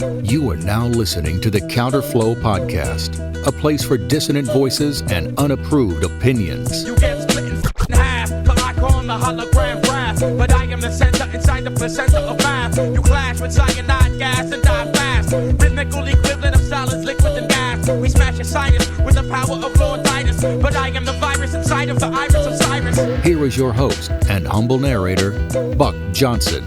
You are now listening to the Counterflow Podcast, a place for dissonant voices and unapproved opinions. You get split in half, but I call the hologram graph. But I am the center inside the placenta of math. You clash with cyanide gas and die fast. Rhythmical equivalent of solids, liquid, and gas. We smash your sinus with the power of Lord Titus. But I am the virus inside of the iris of Cyrus. Here is your host and humble narrator, Buck Johnson.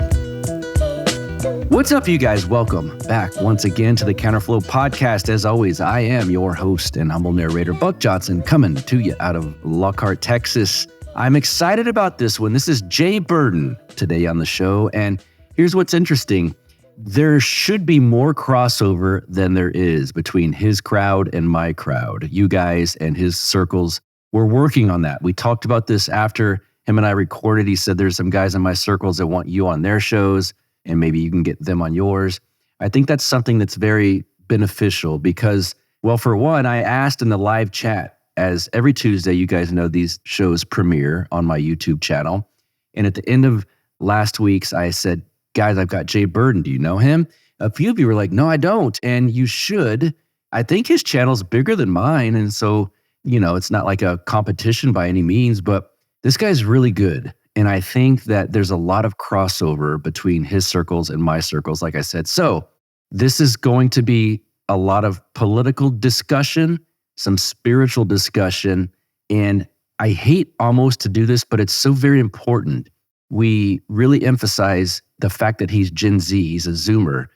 What's up, you guys? Welcome back once again to the Counterflow Podcast. As always, I am your host and humble narrator, Buck Johnson, coming to you out of Lockhart, Texas. I'm excited about this one. This is Jay Burton today on the show, and here's what's interesting. There should be more crossover than there is between his crowd and my crowd. You guys and his circles, we're working on that. We talked about this after him and I recorded. He said there's some guys in my circles that want you on their shows, and maybe you can get them on yours. I think that's something that's very beneficial because, well, for one, I asked in the live chat, as every Tuesday, you guys know these shows premiere on my YouTube channel. And at the end of last week's, I said, guys, I've got Jay Burton. Do you know him? A few of you were like, no, I don't. And you should. I think his channel's bigger than mine. And so, you know, it's not like a competition by any means, but this guy's really good. And I think that there's a lot of crossover between his circles and my circles, like I said. So this is going to be a lot of political discussion, some spiritual discussion. And I hate almost to do this, but it's so very important. We really emphasize the fact that he's Gen Z, he's a Zoomer.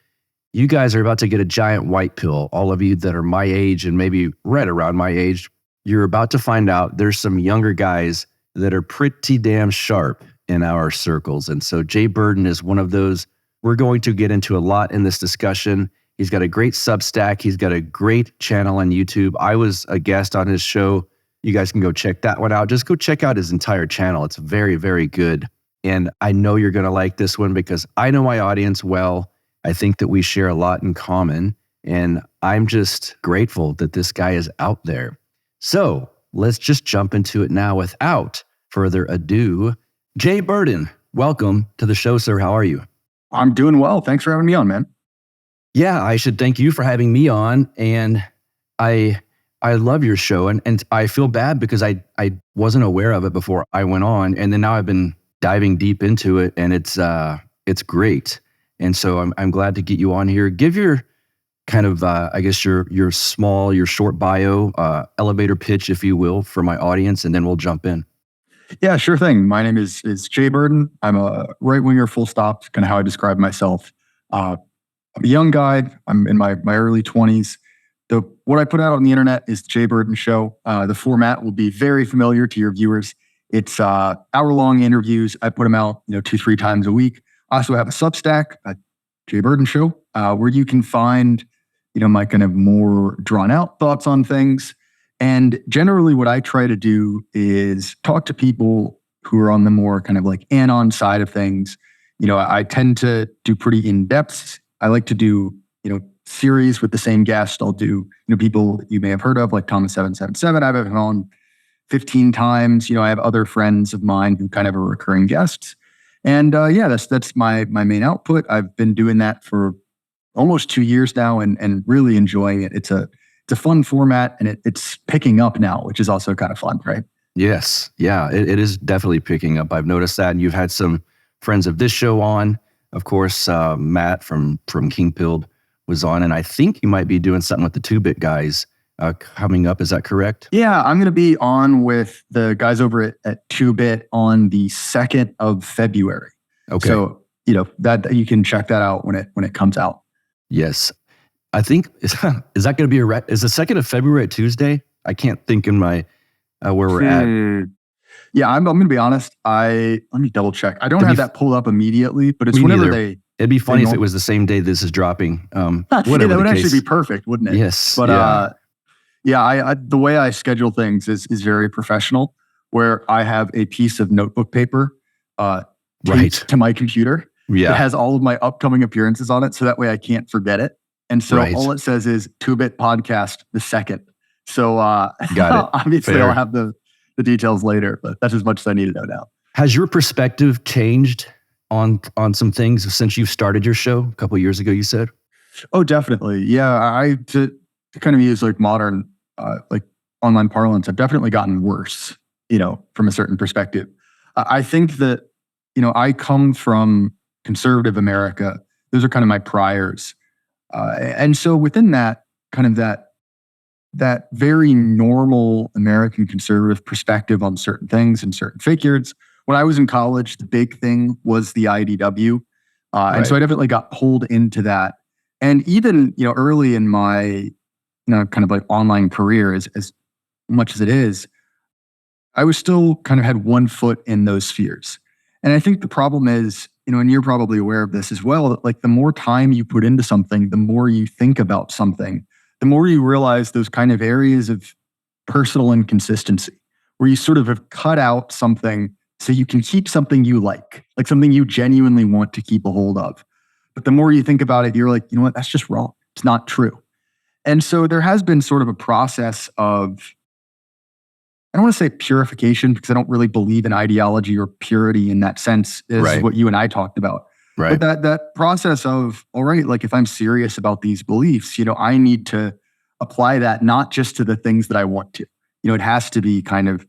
You guys are about to get a giant white pill. All of you that are my age and maybe right around my age, you're about to find out there's some younger guys that are pretty damn sharp in our circles. And so Jay Burton is one of those. We're going to get into a lot in this discussion. He's got a great Substack. He's got a great channel on YouTube. I was a guest on his show. You guys can go check that one out. Just go check out his entire channel. It's very, very good. And I know you're going to like this one because I know my audience well. I think that we share a lot in common. And I'm just grateful that this guy is out there. So let's just jump into it now without further ado. Jay Burton, welcome to the show, sir. How are you? I'm doing well. Thanks for having me on, man. Yeah, I should thank you for having me on. And I love your show. And I feel bad because I wasn't aware of it before I went on. And then now I've been diving deep into it, and it's great. And so I'm glad to get you on here. Give your kind of, I guess, your short bio, elevator pitch, if you will, for my audience, and then we'll jump in. Yeah, sure thing. My name is Jay Burton. I'm a right-winger, full stop, kind of how I describe myself. I'm a young guy. I'm in my early 20s. What I put out on the internet is the Jay Burton Show. The format will be very familiar to your viewers. It's hour-long interviews. I put them out 2-3 times a week. I also have a Substack, Jay Burton Show, where you can find my kind of more drawn-out thoughts on things. And generally what I try to do is talk to people who are on the more kind of like anon side of things. I tend to do pretty in-depth. I like to do, series with the same guest. I'll do, people you may have heard of, like Thomas 777. I've had him on 15 times. I have other friends of mine who kind of are recurring guests. And that's my main output. I've been doing that for almost 2 years now and really enjoying it. It's a fun format, and it's picking up now, which is also kind of fun, right? Yes. Yeah, it is definitely picking up. I've noticed that. And you've had some friends of this show on. Of course, Matt from King Pilled was on, and I think you might be doing something with the 2-Bit guys coming up. Is that correct? Yeah, I'm going to be on with the guys over at 2-Bit on the 2nd of February. Okay. So, that you can check that out when it comes out. Yes. I think, is that going to be is the 2nd of February a Tuesday? I can't think in my, where we're at. Yeah, I'm going to be honest. Let me double check. I don't have that pulled up immediately, but it's whenever it'd be funny if it was the same day this is dropping. Whatever that would actually be perfect, wouldn't it? Yes. But I the way I schedule things is very professional, where I have a piece of notebook paper taped to my computer. Yeah. It has all of my upcoming appearances on it, so that way I can't forget it. And so all it says is 2-Bit Podcast the 2nd. So got it. Obviously Fair. I'll have the details later, but that's as much as I need to know now. Has your perspective changed on some things since you started your show a couple of years ago, you said? Oh, definitely. Yeah. To kind of use like modern, like online parlance, I've definitely gotten worse, from a certain perspective. I think that, I come from conservative America. Those are kind of my priors. And so within that, kind of that very normal American conservative perspective on certain things and certain figures. When I was in college, the big thing was the IDW. And so I definitely got pulled into that. And even, early in my, kind of like online career, as much as it is, I was still kind of had one foot in those spheres. And I think the problem is, and you're probably aware of this as well, that like the more time you put into something, the more you think about something, the more you realize those kind of areas of personal inconsistency, where you sort of have cut out something so you can keep something you like something you genuinely want to keep a hold of. But the more you think about it, you're like, you know what, that's just wrong. It's not true. And so there has been sort of a process of, I don't want to say purification, because I don't really believe in ideology or purity in that sense, is what you and I talked about. Right. But that process of, all right, like if I'm serious about these beliefs, I need to apply that not just to the things that I want to. It has to be kind of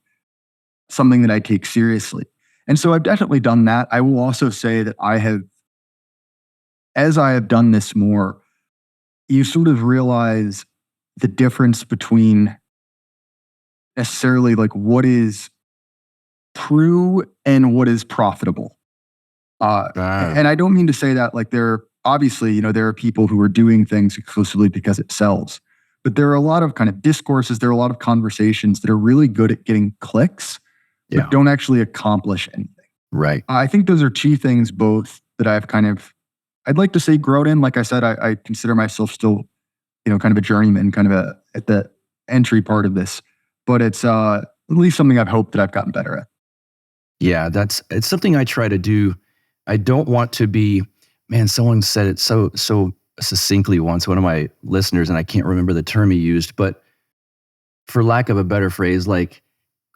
something that I take seriously. And so I've definitely done that. I will also say that as I have done this more, you sort of realize the difference between necessarily like what is true and what is profitable. And I don't mean to say that like there are people who are doing things exclusively because it sells, but there are a lot of kind of discourses, there are a lot of conversations that are really good at getting clicks, but don't actually accomplish anything. Right. I think those are two things both that I'd like to say grown in. Like I said, I consider myself still, kind of a journeyman, kind of at the entry part of this, but it's at least something I've hoped that I've gotten better at. Yeah, it's something I try to do. I don't want to be, man, someone said it so succinctly once, one of my listeners, and I can't remember the term he used, but for lack of a better phrase, like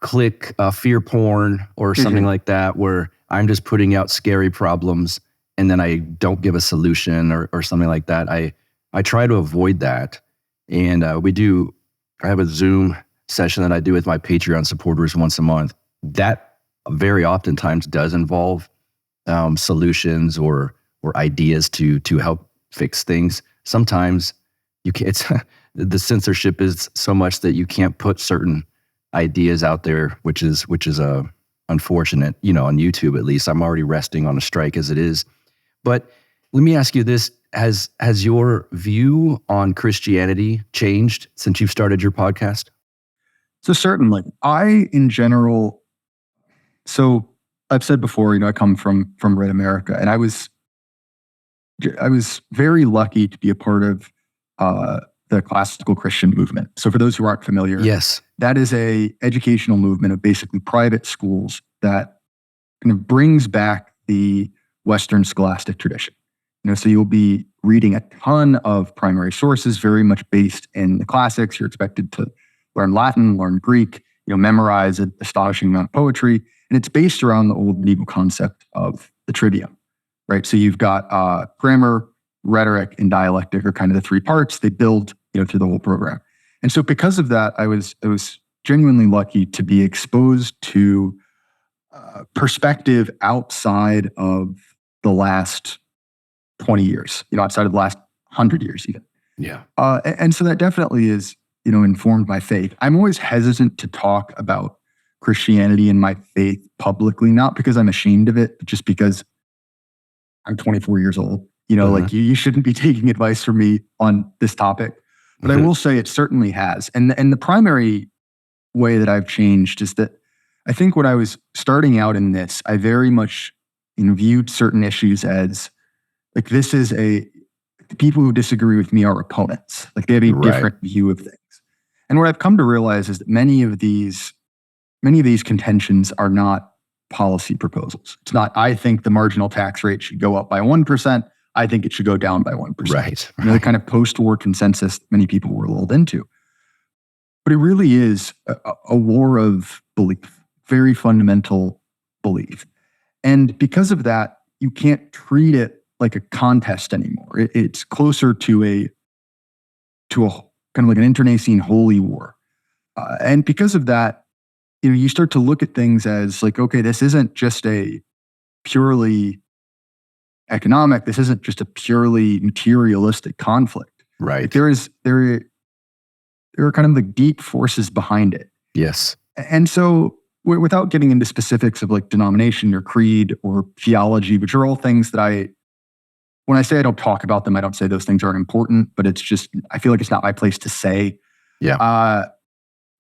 click fear porn or something like that, where I'm just putting out scary problems and then I don't give a solution or something like that. I try to avoid that. And I have a Zoom session that I do with my Patreon supporters once a month. That very oftentimes does involve solutions or ideas to help fix things. Sometimes the censorship is so much that you can't put certain ideas out there, which is unfortunate. On YouTube at least, I'm already resting on a strike as it is. But let me ask you this: has your view on Christianity changed since you've started your podcast? So certainly, in general. So I've said before, I come from Red America, and I was very lucky to be a part of the classical Christian movement. So for those who aren't familiar, yes, that is a educational movement of basically private schools that kind of brings back the Western scholastic tradition. So you'll be reading a ton of primary sources, very much based in the classics. You're expected to learn Latin, learn Greek, memorize an astonishing amount of poetry. And it's based around the old medieval concept of the trivium, right? So you've got grammar, rhetoric, and dialectic are kind of the three parts they build, through the whole program. And so because of that, I was genuinely lucky to be exposed to perspective outside of the last 20 years, outside of the last 100 years even. Yeah. And so that definitely is, informed my faith. I'm always hesitant to talk about Christianity and my faith publicly, not because I'm ashamed of it, but just because I'm 24 years old. Like you shouldn't be taking advice from me on this topic. But I will say it certainly has. And the primary way that I've changed is that I think when I was starting out in this, I very much viewed certain issues as like the people who disagree with me are opponents. Like they have a different view of things. And what I've come to realize is that many of these contentions are not policy proposals. It's not, I think the marginal tax rate should go up by 1%. I think it should go down by 1%. Right. The kind of post-war consensus that many people were lulled into. But it really is a war of belief, very fundamental belief. And because of that, you can't treat it like a contest anymore. It's closer to a kind of like an internecine holy war. And because of that, you start to look at things as like, okay, this isn't just a purely economic, this isn't just a purely materialistic conflict. Right. Like there are kind of like deep forces behind it. Yes. And so without getting into specifics of like denomination or creed or theology, which are all things that when I say I don't talk about them, I don't say those things aren't important, but it's just, I feel like it's not my place to say. Yeah.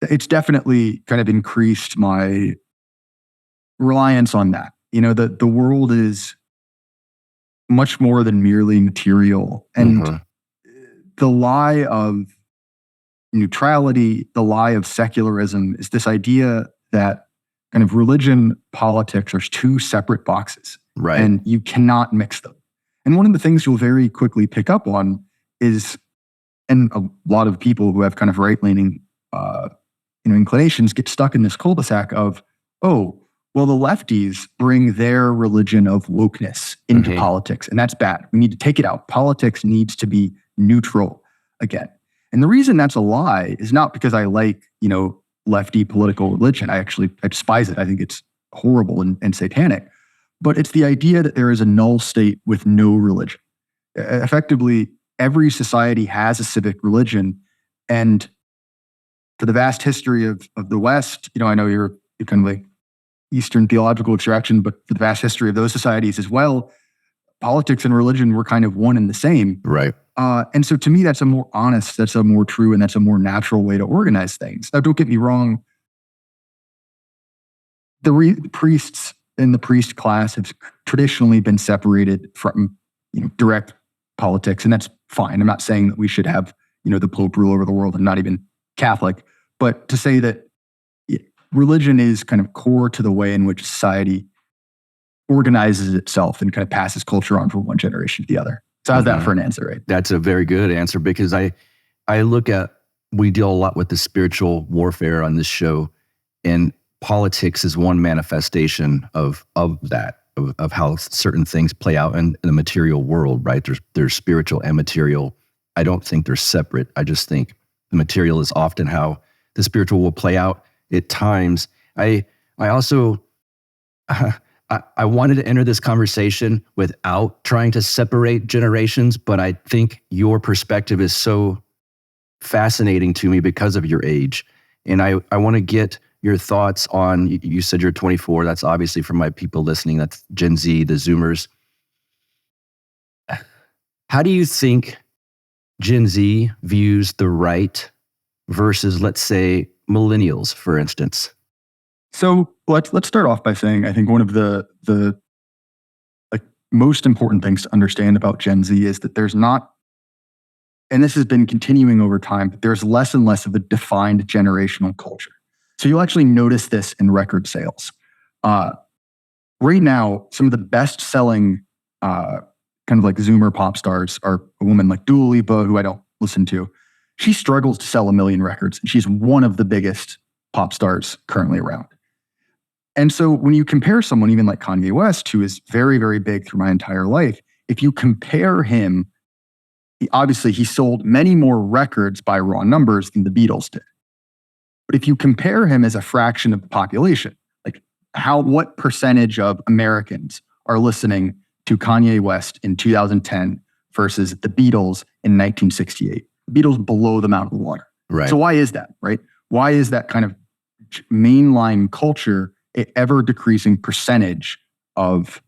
It's definitely kind of increased my reliance on that. The world is much more than merely material. And the lie of neutrality, the lie of secularism is this idea that kind of religion, politics are two separate boxes. Right. And you cannot mix them. And one of the things you'll very quickly pick up on is, and a lot of people who have kind of right-leaning inclinations get stuck in this cul-de-sac of, oh, well, the lefties bring their religion of wokeness into politics, and that's bad. We need to take it out. Politics needs to be neutral again. And the reason that's a lie is not because I like, lefty political religion. I despise it. I think it's horrible and satanic. But it's the idea that there is a null state with no religion. Effectively, every society has a civic religion. And for the vast history of the West, I know you're kind of like Eastern theological extraction, but for the vast history of those societies as well, politics and religion were kind of one and the same. Right. And so to me, that's a more honest, that's a more true, and that's a more natural way to organize things. Now, don't get me wrong. The priests in the priest class have traditionally been separated from, direct politics, and that's fine. I'm not saying that we should have, the Pope rule over the world and not even Catholic, but to say that religion is kind of core to the way in which society organizes itself and kind of passes culture on from one generation to the other. So how's that for an answer, right? That's a very good answer, because I look at, we deal a lot with the spiritual warfare on this show, and politics is one manifestation of that, of how certain things play out in the material world, right? There's spiritual and material. I don't think they're separate. I just think the material is often how the spiritual will play out at times. I also, I wanted to enter this conversation without trying to separate generations, but I think your perspective is so fascinating to me because of your age. And I want to get your thoughts on, you said you're 24. That's obviously for my people listening, that's Gen Z, the Zoomers. How do you think Gen Z views the right versus, let's say, millennials, for instance? So let's start off by saying, I think one of the most important things to understand about Gen Z is that there's not, and this has been continuing over time, but there's less and less of a defined generational culture. So you'll actually notice this in record sales. Right now, some of the best-selling kind of like Zoomer pop stars are a woman like Dua Lipa, who I don't listen to. She struggles to sell 1 million records, and she's one of the biggest pop stars currently around. And so when you compare someone even like Kanye West, who is very, very big through my entire life, if you compare him, he sold many more records by raw numbers than the Beatles did. But if you compare him as a fraction of the population, like what percentage of Americans are listening to Kanye West in 2010 versus the Beatles in 1968? The Beatles blow them out of the water. Right. So why is that, right? Why is that kind of mainline culture an ever decreasing percentage of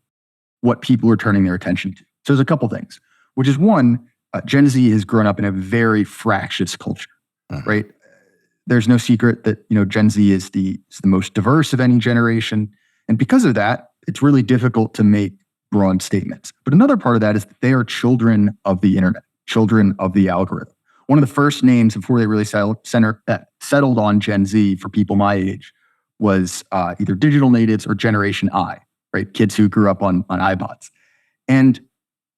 what people are turning their attention to? So there's a couple things, which is one, Gen Z has grown up in a very fractious culture, right? There's no secret that, Gen Z is the most diverse of any generation. And because of that, it's really difficult to make broad statements. But another part of that is that they are children of the internet, children of the algorithm. One of the first names before they really settled on Gen Z for people my age was either digital natives or Generation I, right? Kids who grew up on iPods. And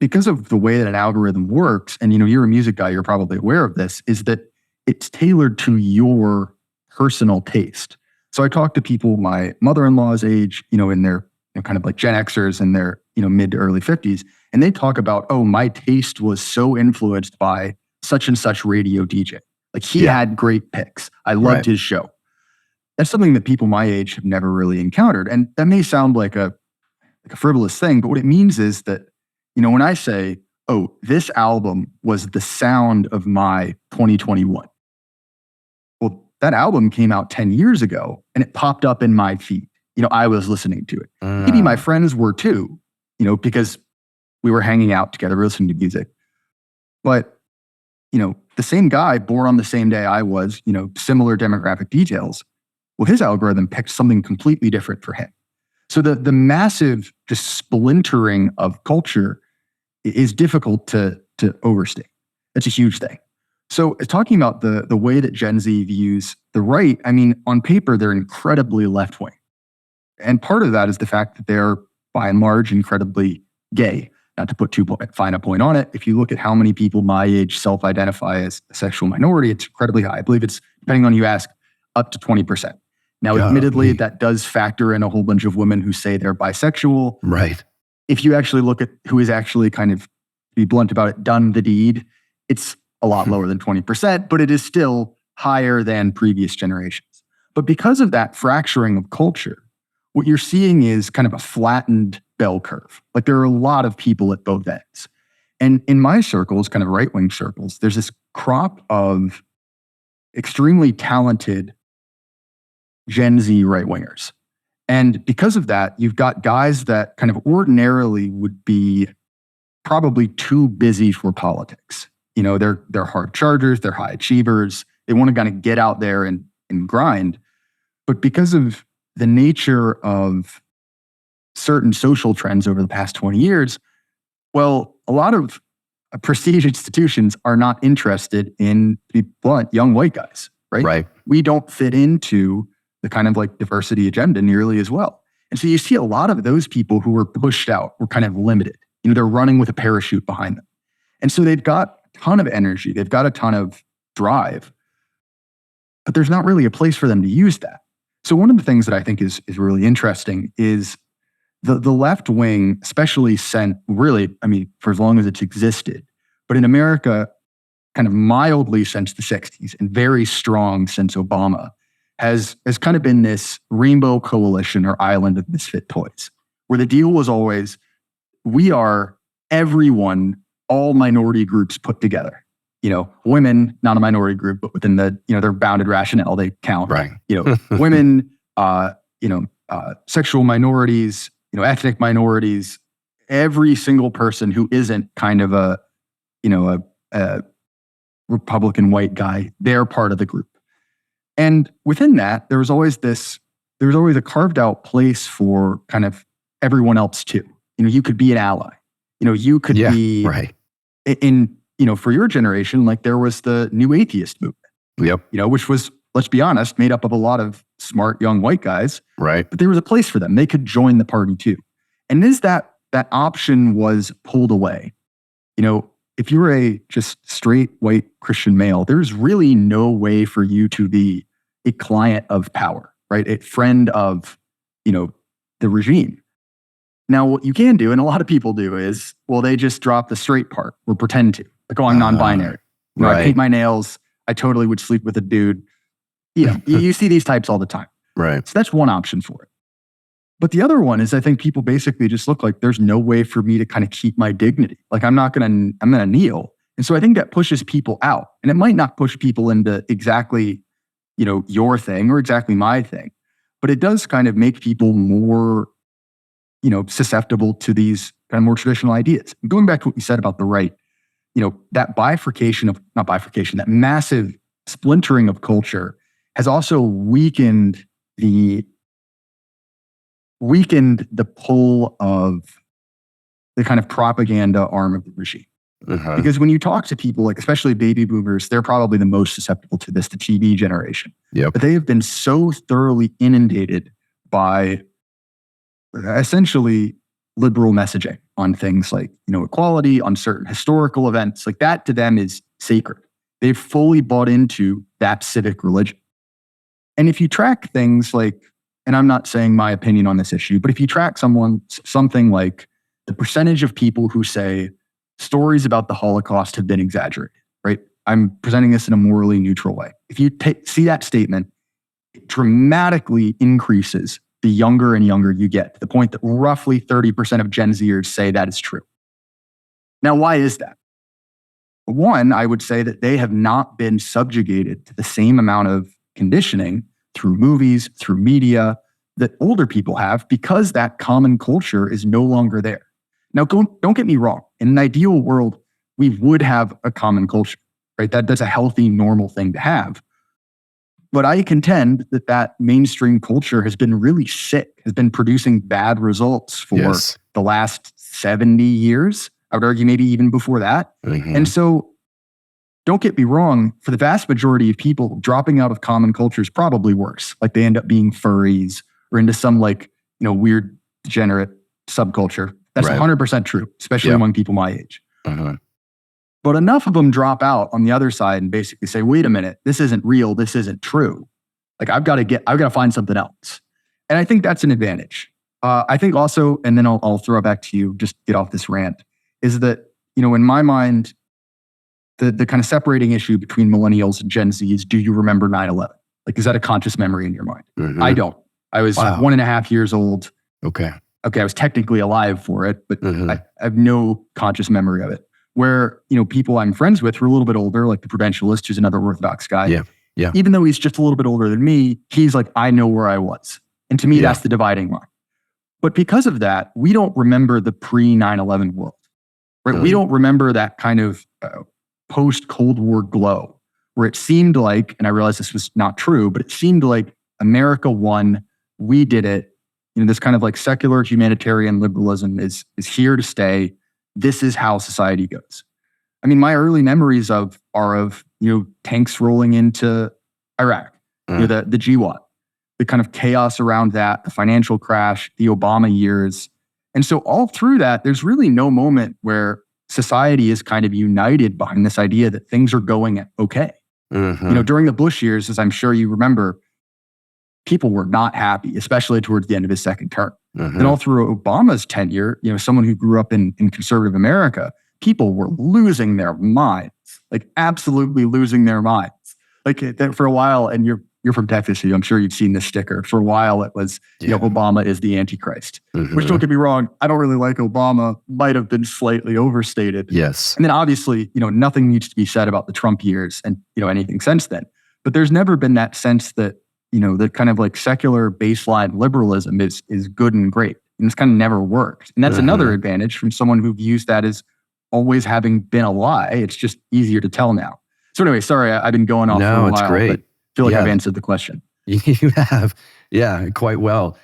because of the way that an algorithm works, and you're a music guy, you're probably aware of this, is that it's tailored to your personal taste. So I talk to people my mother-in-law's age, in their kind of like Gen X-ers in their mid to early 50s, And they talk about, oh, my taste was so influenced by such and such radio DJ. Like he had great picks. I loved his show. That's something that people my age have never really encountered. And that may sound like a frivolous thing, but what it means is that, when I say, oh, this album was the sound of my 2021. Well, that album came out 10 years ago and it popped up in my feed. I was listening to it. Maybe my friends were too, because we were hanging out together, listening to music. But, the same guy born on the same day I was, similar demographic details. Well, his algorithm picked something completely different for him. So the massive just splintering of culture is difficult to overstate. That's a huge thing. So talking about the way that Gen Z views the right, on paper, they're incredibly left-wing. And part of that is the fact that they're, by and large, incredibly gay. Not to put too fine a point on it, if you look at how many people my age self-identify as a sexual minority, it's incredibly high. I believe it's, depending on who you ask, up to 20%. Now, admittedly, that does factor in a whole bunch of women who say they're bisexual. Right. If you actually look at who is actually kind of, to be blunt about it, done the deed, it's a lot lower than 20%, but it is still higher than previous generations. But because of that fracturing of culture, what you're seeing is kind of a flattened bell curve. Like there are a lot of people at both ends. And in my circles, kind of right-wing circles, there's this crop of extremely talented Gen Z right-wingers. And because of that, you've got guys that kind of ordinarily would be probably too busy for politics. They're hard chargers, they're high achievers. They want to kind of get out there and grind. But because of the nature of certain social trends over the past 20 years, well, a lot of prestige institutions are not interested in, to be blunt, young white guys, right? Right. We don't fit into the kind of like diversity agenda nearly as well. And so you see a lot of those people who were pushed out were kind of limited. They're running with a parachute behind them. And so they've got a ton of energy. They've got a ton of drive, but there's not really a place for them to use that. So one of the things that I think is really interesting is the left wing, especially for as long as it's existed, but in America, kind of mildly since the 60s and very strong since Obama, has kind of been this rainbow coalition or island of misfit toys, where the deal was always, we are everyone, all minority groups put together. Women, not a minority group, but within the, their bounded rationale, they count. Right. Women, sexual minorities, ethnic minorities, every single person who isn't kind of a Republican white guy, they're part of the group. And within that, there was always a carved out place for kind of everyone else too. You could be an ally. You could be right. For your generation, like there was the new atheist movement. Yep. Which was, let's be honest, made up of a lot of smart young white guys. Right. But there was a place for them. They could join the party too. And as that option was pulled away, if you're a just straight white Christian male, there's really no way for you to be a client of power, right? A friend of, the regime. Now, what you can do, and a lot of people do, is, well, they just drop the straight part or pretend to. Like, oh, I'm non-binary. Right. I paint my nails. I totally would sleep with a dude. You see these types all the time. Right. So that's one option for it. But the other one is, I think people basically just look like there's no way for me to kind of keep my dignity. Like I'm going to kneel. And so I think that pushes people out. And it might not push people into exactly, your thing or exactly my thing, but it does kind of make people more, susceptible to these kind of more traditional ideas. And going back to what you said about the right, that that massive splintering of culture has also weakened the pull of the kind of propaganda arm of the regime. Uh-huh. Because when you talk to people, like especially baby boomers, they're probably the most susceptible to this, the TV generation. Yep. But they have been so thoroughly inundated by essentially liberal messaging on things like, equality, on certain historical events. Like that to them is sacred. They've fully bought into that civic religion. And if you track things like, and I'm not saying my opinion on this issue, but if you track something like the percentage of people who say stories about the Holocaust have been exaggerated, right? I'm presenting this in a morally neutral way. If you see that statement, it dramatically increases the younger and younger you get, to the point that roughly 30% of Gen Zers say that is true. Now, why is that? One, I would say that they have not been subjugated to the same amount of conditioning through movies, through media, that older people have, because that common culture is no longer there. Now, don't get me wrong. In an ideal world, we would have a common culture, right? That's a healthy, normal thing to have. But I contend that mainstream culture has been really sick, has been producing bad results for the last 70 years. I would argue maybe even before that. Mm-hmm. And so, don't get me wrong, for the vast majority of people, dropping out of common culture is probably worse. Like they end up being furries or into some weird, degenerate subculture. That's 100% true, especially among people my age. Uh-huh. But enough of them drop out on the other side and basically say, wait a minute, this isn't real, this isn't true. Like I've got to find something else. And I think that's an advantage. I think also, and then I'll throw it back to you, just get off this rant, is that, in my mind, the kind of separating issue between millennials and Gen Z is, do you remember 9/11? Like, is that a conscious memory in your mind? Mm-hmm. I don't. I was 1.5 years old. Okay, I was technically alive for it, but I have no conscious memory of it. Where, people I'm friends with were a little bit older, like the Prudentialist, who's another Orthodox guy. Yeah. Even though he's just a little bit older than me, he's like, I know where I was. And to me, that's the dividing line. But because of that, we don't remember the pre-9/11 world, right? We don't remember that kind of post-Cold War glow, where it seemed like, and I realize this was not true, but it seemed like America won, we did it. This kind of like secular humanitarian liberalism is here to stay. This is how society goes. I mean, my early memories are of tanks rolling into Iraq, the GWAT, the kind of chaos around that, the financial crash, the Obama years. And so all through that, there's really no moment where society is kind of united behind this idea that things are going okay. Mm-hmm. During the Bush years, as I'm sure you remember, people were not happy, especially towards the end of his second term. Mm-hmm. And all through Obama's tenure, someone who grew up in conservative America, people were losing their minds, like absolutely losing their minds. Like for a while, and you're from Texas, so I'm sure you've seen this sticker. For a while, it was, Obama is the Antichrist, which, don't get me wrong, I don't really like Obama, might have been slightly overstated. Yes. And then obviously, nothing needs to be said about the Trump years and, anything since then. But there's never been that sense that, the kind of like secular baseline liberalism is good and great. And it's kind of never worked. And that's another advantage from someone who views that as always having been a lie. It's just easier to tell now. So anyway, sorry, I've been going off for a while. No, it's great. But I feel like I've answered the question. You have. Yeah, quite well.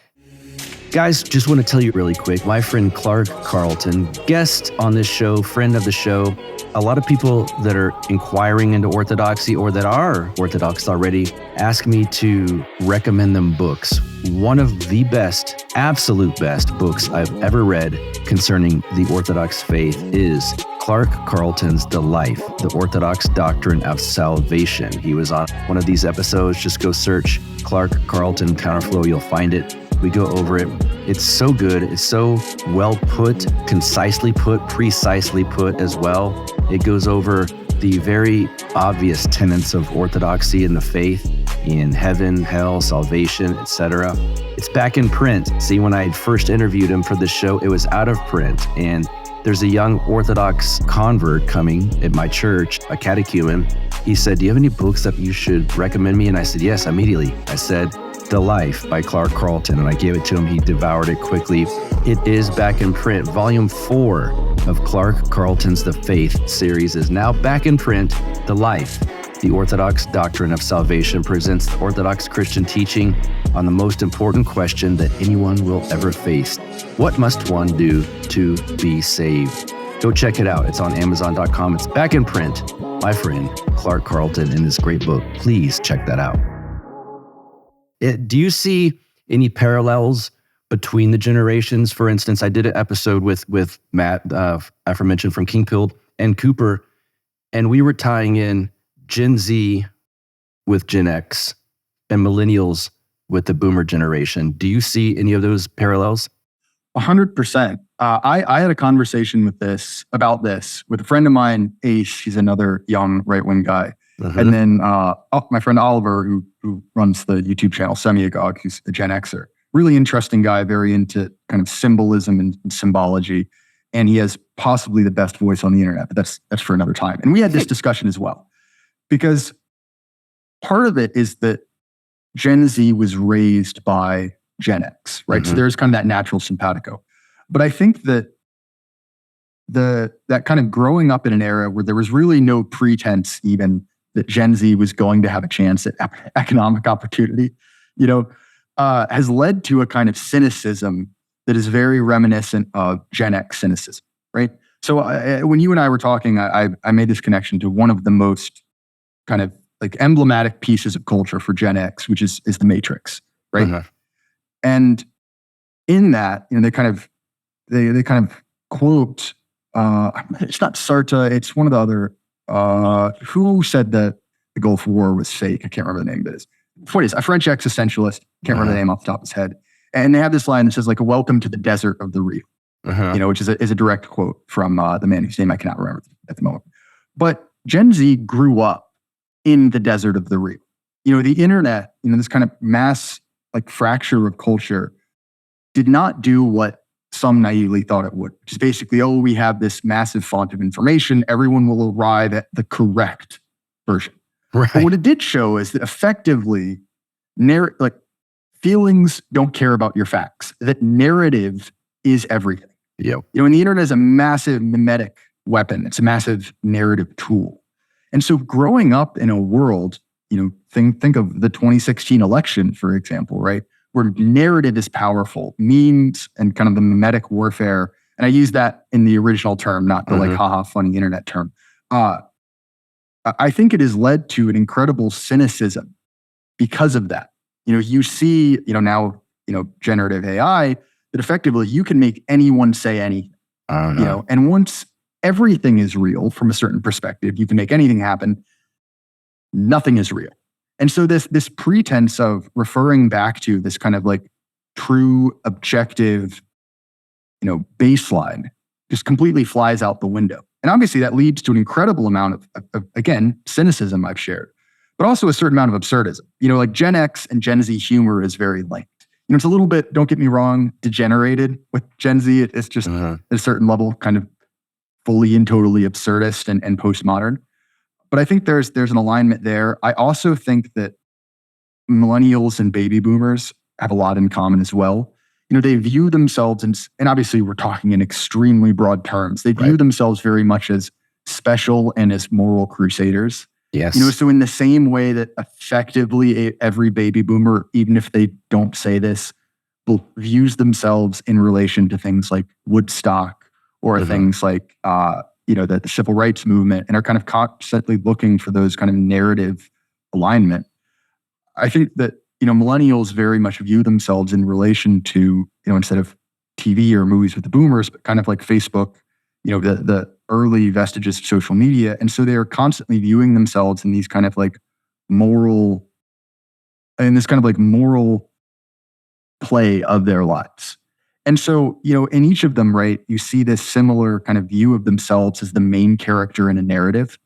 Guys, just want to tell you really quick, my friend Clark Carlton, guest on this show, friend of the show, a lot of people that are inquiring into Orthodoxy or that are Orthodox already ask me to recommend them books. One of the best, absolute best books I've ever read concerning the Orthodox faith is Clark Carlton's The Life, the Orthodox Doctrine of Salvation. He was on one of these episodes. Just go search Clark Carlton Counterflow. You'll find it. We go over it. It's so good. It's so well put, concisely put, precisely put as well. It goes over the very obvious tenets of orthodoxy in the faith, in heaven, hell, salvation, etc. It's back in print. See, when I first interviewed him for the show, it was out of print. And there's a young Orthodox convert coming at my church, a catechumen. He said, do you have any books that you should recommend me? And I said, yes, immediately. I said, The Life by Clark Carlton, and I gave it to him. He devoured it quickly. It is back in print. Volume 4 of Clark Carlton's The Faith series is now back in print. The Life, the Orthodox Doctrine of Salvation, presents the Orthodox Christian teaching on the most important question that anyone will ever face. What must one do to be saved? Go check it out. It's on Amazon.com. It's back in print. My friend Clark Carlton in this great book. Please check that out. Do you see any parallels between the generations? For instance, I did an episode with Matt, aforementioned from Kingfield, and Cooper, and we were tying in Gen Z with Gen X and millennials with the boomer generation. Do you see any of those parallels? 100%. I had a conversation about this with a friend of mine, Ace. He's another young right-wing guy. And then my friend Oliver, who runs the YouTube channel Semiagog, who's a Gen X-er. Really interesting guy, very into kind of symbolism and symbology. And he has possibly the best voice on the internet, but that's for another time. And we had this discussion as well, because part of it is that Gen Z was raised by Gen X, right? So there's kind of that natural simpatico. But I think that that kind of growing up in an era where there was really no pretense even that Gen Z was going to have a chance at economic opportunity, has led to a kind of cynicism that is very reminiscent of Gen X cynicism, right? So when you and I were talking, I made this connection to one of the most kind of like emblematic pieces of culture for Gen X, which is the Matrix, right? And in that, they kind of quote, it's not Sartre, it's one of the other, who said that the Gulf War was fake? I can't remember the name of it. What is a French existentialist? Can't remember the name off the top of his head. And they have this line that says like a welcome to the desert of the real, which is a direct quote from the man whose name I cannot remember at the moment. But Gen Z grew up in the desert of the real. The internet, this kind of mass like fracture of culture did not do what some naively thought it would, which is basically, we have this massive font of information. Everyone will arrive at the correct version. Right. But what it did show is that effectively, feelings don't care about your facts. That narrative is everything. And the internet is a massive mimetic weapon. It's a massive narrative tool. And so growing up in a world, think of the 2016 election, for example, right? Where narrative is powerful, memes and kind of the mimetic warfare. And I use that in the original term, not the haha, funny internet term. I think it has led to an incredible cynicism because of that. You see, now, generative AI, that effectively you can make anyone say anything. And once everything is real from a certain perspective, you can make anything happen. Nothing is real. And so this pretense of referring back to this kind of like true objective, baseline just completely flies out the window. And obviously that leads to an incredible amount of again, cynicism I've shared, but also a certain amount of absurdism. Like Gen X and Gen Z humor is very linked. It's a little bit, don't get me wrong, degenerated with Gen Z. It's just at a certain level kind of fully and totally absurdist and postmodern. But I think there's an alignment there. I also think that millennials and baby boomers have a lot in common as well. They view themselves, and obviously we're talking in extremely broad terms, they view themselves very much as special and as moral crusaders. Yes. So in the same way that effectively every baby boomer, even if they don't say this, views themselves in relation to things like Woodstock or things like, the civil rights movement, and are kind of constantly looking for those kind of narrative alignment. I think that, millennials very much view themselves in relation to, instead of TV or movies with the boomers, but kind of like Facebook, the early vestiges of social media. And so they are constantly viewing themselves in these kind of like moral play of their lives. And so, in each of them, right, you see this similar kind of view of themselves as the main character in a narrative,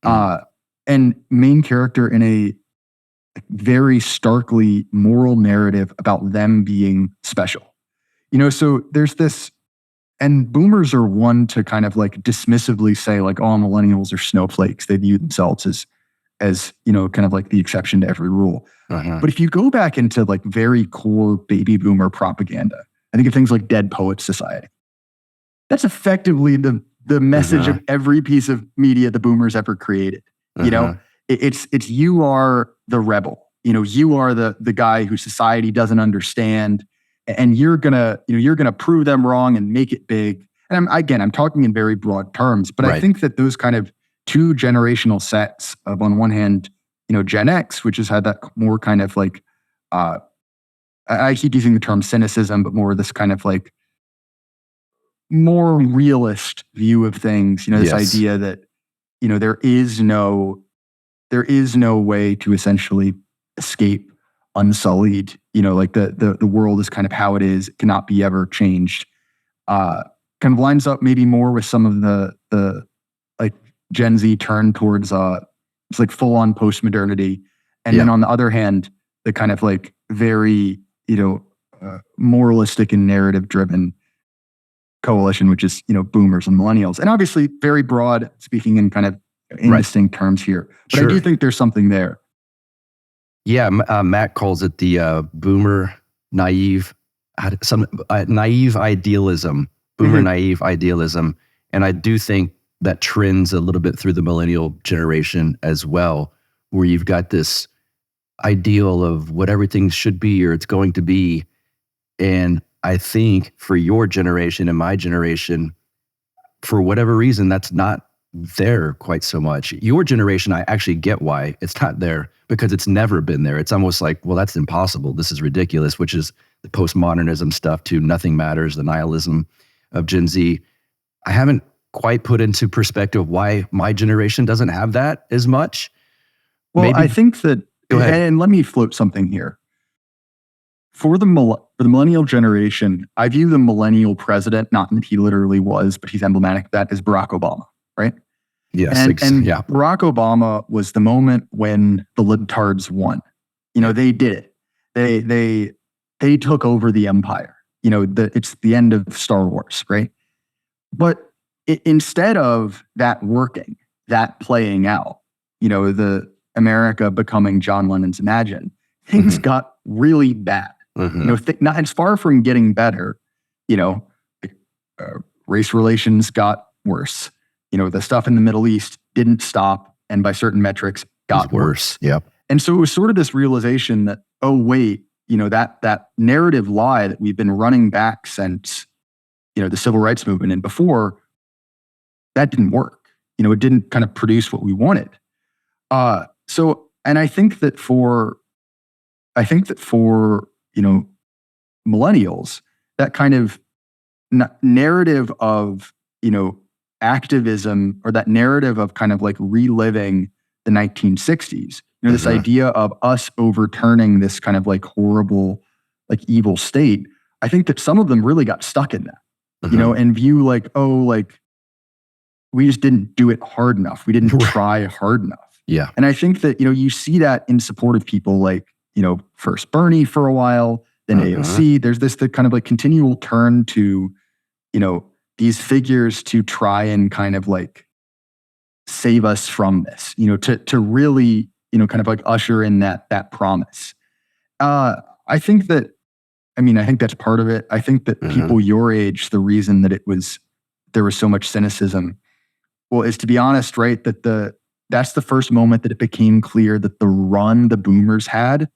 and main character in a very starkly moral narrative about them being special. So there's this, and boomers are one to kind of like dismissively say like, millennials are snowflakes. They view themselves as kind of like the exception to every rule. But if you go back into like very core baby boomer propaganda, I think of things like Dead Poets Society. That's effectively the message of every piece of media the boomers ever created. It's you are the rebel. You are the guy who society doesn't understand, and you're gonna prove them wrong and make it big. And I'm talking in very broad terms, but I think that those kind of two generational sets of, on one hand, Gen X, which has had that more kind of like, I keep using the term cynicism, but more this kind of like more realist view of things. This idea that there is no way to essentially escape unsullied, like the world is kind of how it is, it cannot be ever changed. Kind of lines up maybe more with some of the like Gen Z turn towards it's like full on postmodernity. And then on the other hand, the kind of like very, moralistic and narrative driven coalition, which is, boomers and millennials. And obviously very broad, speaking in kind of indistinct terms here. But I do think there's something there. Yeah, Matt calls it the boomer naive, naive idealism, boomer naive idealism. And I do think that trends a little bit through the millennial generation as well, where you've got this ideal of what everything should be or it's going to be. And I think for your generation and my generation, for whatever reason, that's not there quite so much. Your generation, I actually get why it's not there, because it's never been there. It's almost like, well, that's impossible. This is ridiculous, which is the postmodernism stuff to nothing matters, the nihilism of Gen Z. I haven't quite put into perspective why my generation doesn't have that as much. Well, I think that, and let me float something here. For the millennial generation, I view the millennial president, not that he literally was, but he's emblematic of that, as Barack Obama, right? Yes, and Barack Obama was the moment when the libtards won. They did it. They took over the empire. It's the end of Star Wars, right? But instead of that working, that playing out, the America becoming John Lennon's Imagine, things got really bad. Not as far from getting better. Race relations got worse. The stuff in the Middle East didn't stop, and by certain metrics, got worse. Yep. And so it was sort of this realization that, oh wait, that narrative lie that we've been running back since, the civil rights movement and before, that didn't work. It didn't kind of produce what we wanted. And I think that for millennials, that kind of narrative of, activism, or that narrative of kind of like reliving the 1960s, this idea of us overturning this kind of like horrible, like evil state. I think that some of them really got stuck in that, and view like, oh, like we just didn't do it hard enough. We didn't try hard enough. Yeah. And I think that, you see that in support of people like, first Bernie for a while, then AOC. There's this the kind of like continual turn to, these figures to try and kind of like save us from this, to really, kind of like usher in that promise. I think that's part of it. I think that people your age, the reason that there was so much cynicism, well, is, to be honest, right, that's the first moment that it became clear that the run the boomers had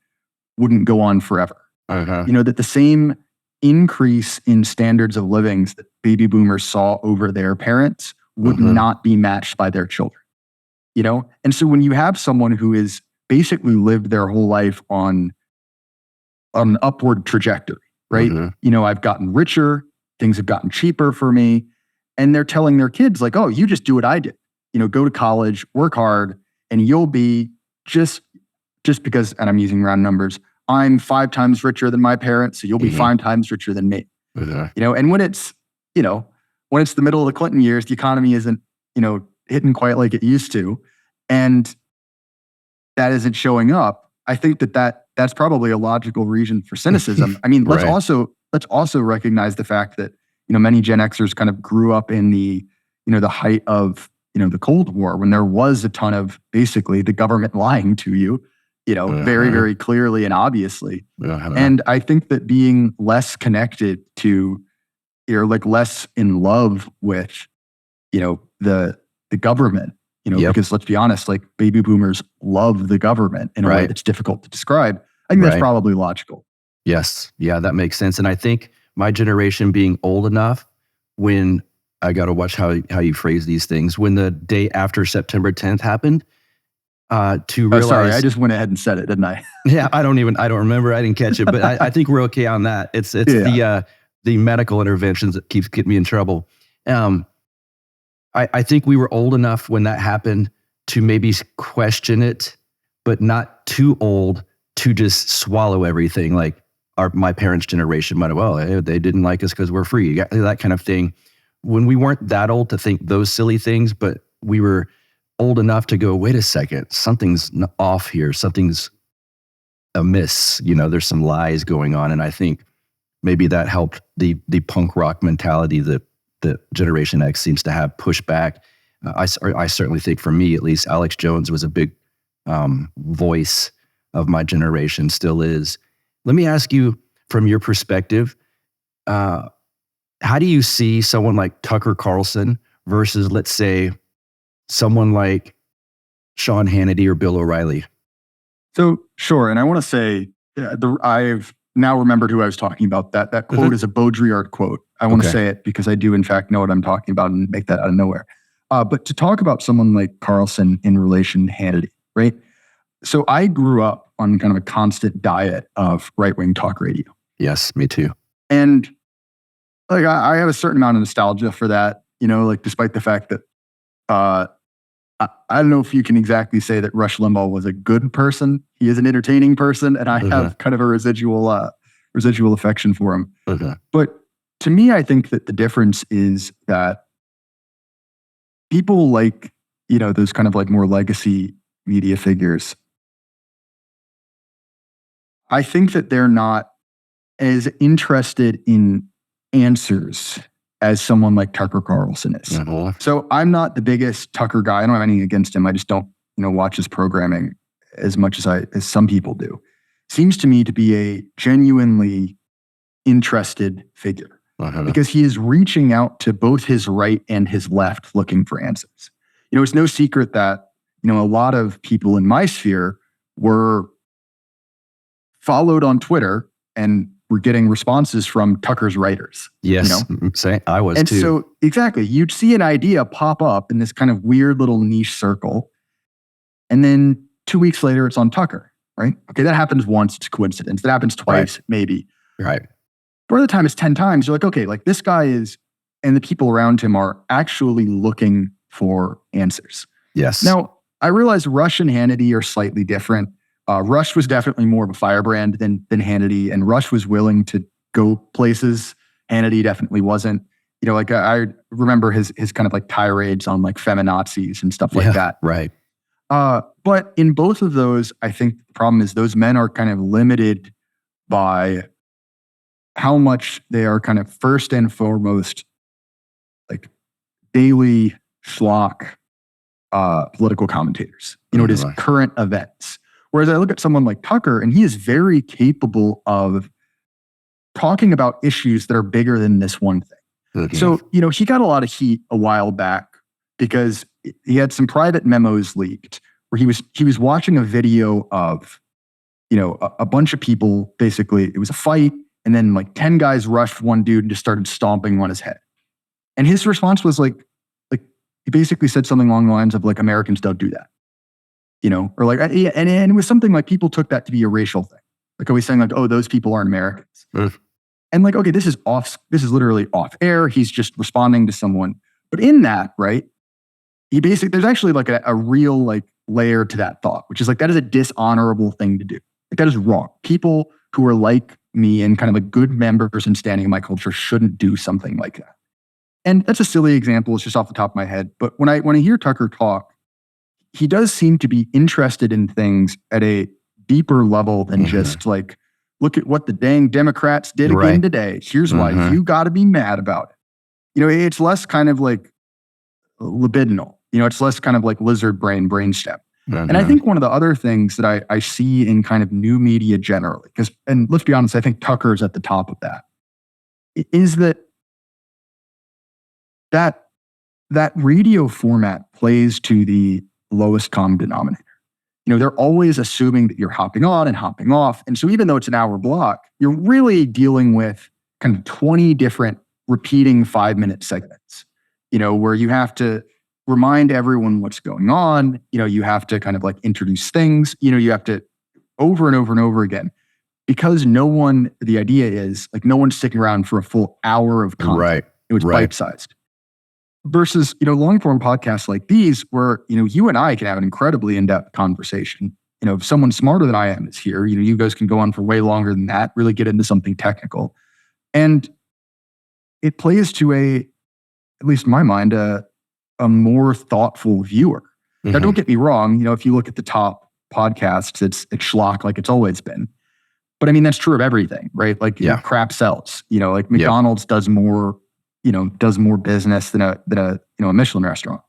wouldn't go on forever. That the same increase in standards of livings that baby boomers saw over their parents would not be matched by their children. And so when you have someone who is basically lived their whole life on an upward trajectory, right? I've gotten richer, things have gotten cheaper for me, and they're telling their kids like, oh, you just do what I did. Go to college, work hard, and you'll be just because, and I'm using round numbers, I'm 5 times richer than my parents, so you'll be 5 times richer than me. And when it's the middle of the Clinton years, the economy isn't, hitting quite like it used to, and that isn't showing up. I think that's probably a logical reason for cynicism. I mean, let's also recognize the fact that, many Gen X-ers kind of grew up in the height of, the Cold War, when there was a ton of basically the government lying to you, very, very clearly and obviously. And I think that being less connected to, like less in love with, the government, because let's be honest, like baby boomers love the government in a way that's difficult to describe. I think that's probably logical. Yes. Yeah, that makes sense. And I think my generation being old enough, when I got to watch how you phrase these things, when the day after September 10th happened, to realize. Sorry, I just went ahead and said it, didn't I? Yeah, I don't remember. I didn't catch it, but I think we're okay on that. It's the medical interventions that keeps getting me in trouble. I think we were old enough when that happened to maybe question it, but not too old to just swallow everything. Like, my parents' generation might have, well, they didn't like us because we're free, that kind of thing. When we weren't that old to think those silly things, but we were old enough to go, wait a second, something's off here, something's amiss. There's some lies going on, and I think maybe that helped the punk rock mentality that Generation X seems to have push back. I certainly think, for me at least, Alex Jones was a big voice of my generation, still is. Let me ask you, from your perspective, how do you see someone like Tucker Carlson versus, let's say, someone like Sean Hannity or Bill O'Reilly? So, sure. And I want to say, I've now remembered who I was talking about. That quote is a Baudrillard quote. I want to say it because I do, in fact, know what I'm talking about and make that out of nowhere. But to talk about someone like Carlson in relation to Hannity, right? So I grew up on kind of a constant diet of right-wing talk radio. Yes, me too. And like I have a certain amount of nostalgia for that, like despite the fact that I don't know if you can exactly say that Rush Limbaugh was a good person. He is an entertaining person, and I have kind of a residual affection for him. But to me, I think that the difference is that people like, those kind of like more legacy media figures, I think that they're not as interested in answers as someone like Tucker Carlson is. So I'm not the biggest Tucker guy. I don't have anything against him. I just don't, watch his programming as much as some people do. Seems to me to be a genuinely interested figure because he is reaching out to both his right and his left looking for answers. It's no secret that, a lot of people in my sphere were followed on Twitter and were getting responses from Tucker's writers. Yes, I was and too. So exactly, you'd see an idea pop up in this kind of weird little niche circle, and then 2 weeks later, it's on Tucker, right? Okay, that happens once, it's a coincidence. That happens twice, maybe. Right. But by the time it's 10 times, you're like, okay, like this guy is, and the people around him are actually looking for answers. Yes. Now, I realize Rush and Hannity are slightly different. Rush was definitely more of a firebrand than Hannity, and Rush was willing to go places. Hannity definitely wasn't. Like I remember his kind of like tirades on like feminazis and stuff like that. Right. But in both of those, I think the problem is those men are kind of limited by how much they are kind of first and foremost like daily schlock political commentators. It is current events. Whereas I look at someone like Tucker, and he is very capable of talking about issues that are bigger than this one thing. So, he got a lot of heat a while back because he had some private memos leaked where he was watching a video of, a bunch of people. Basically, it was a fight, and then like 10 guys rushed one dude and just started stomping on his head. And his response was like he basically said something along the lines of like, Americans don't do that. Or like, and it was something like people took that to be a racial thing. Like always saying like, oh, those people aren't Americans. And like, okay, this is literally off air. He's just responding to someone. But in that, right, there's actually like a real like layer to that thought, which is like, that is a dishonorable thing to do. Like that is wrong. People who are like me and kind of like good members and standing in my culture shouldn't do something like that. And that's a silly example. It's just off the top of my head. But when I hear Tucker talk, he does seem to be interested in things at a deeper level than just like, look at what the dang Democrats did again today. Here's why you got to be mad about it. It's less kind of like libidinal. It's less kind of like lizard brainstem. And I think one of the other things that I see in kind of new media generally, and let's be honest, I think Tucker's at the top of that, is that radio format plays to the lowest common denominator. They're always assuming that you're hopping on and hopping off. And so even though it's an hour block, you're really dealing with kind of 20 different repeating 5-minute segments, where you have to remind everyone what's going on. You have to kind of like introduce things, you have to over and over and over again, because the idea is like no one's sticking around for a full hour of content. Right. It was bite-sized. Versus, long form podcasts like these where, you and I can have an incredibly in-depth conversation if someone smarter than I am is here, you guys can go on for way longer than that, really get into something technical. And it plays to at least in my mind, a more thoughtful viewer. Now, don't get me wrong. If you look at the top podcasts, it's schlock like it's always been. But I mean, that's true of everything, right? Like crap sells. Like McDonald's does more business than a Michelin restaurant.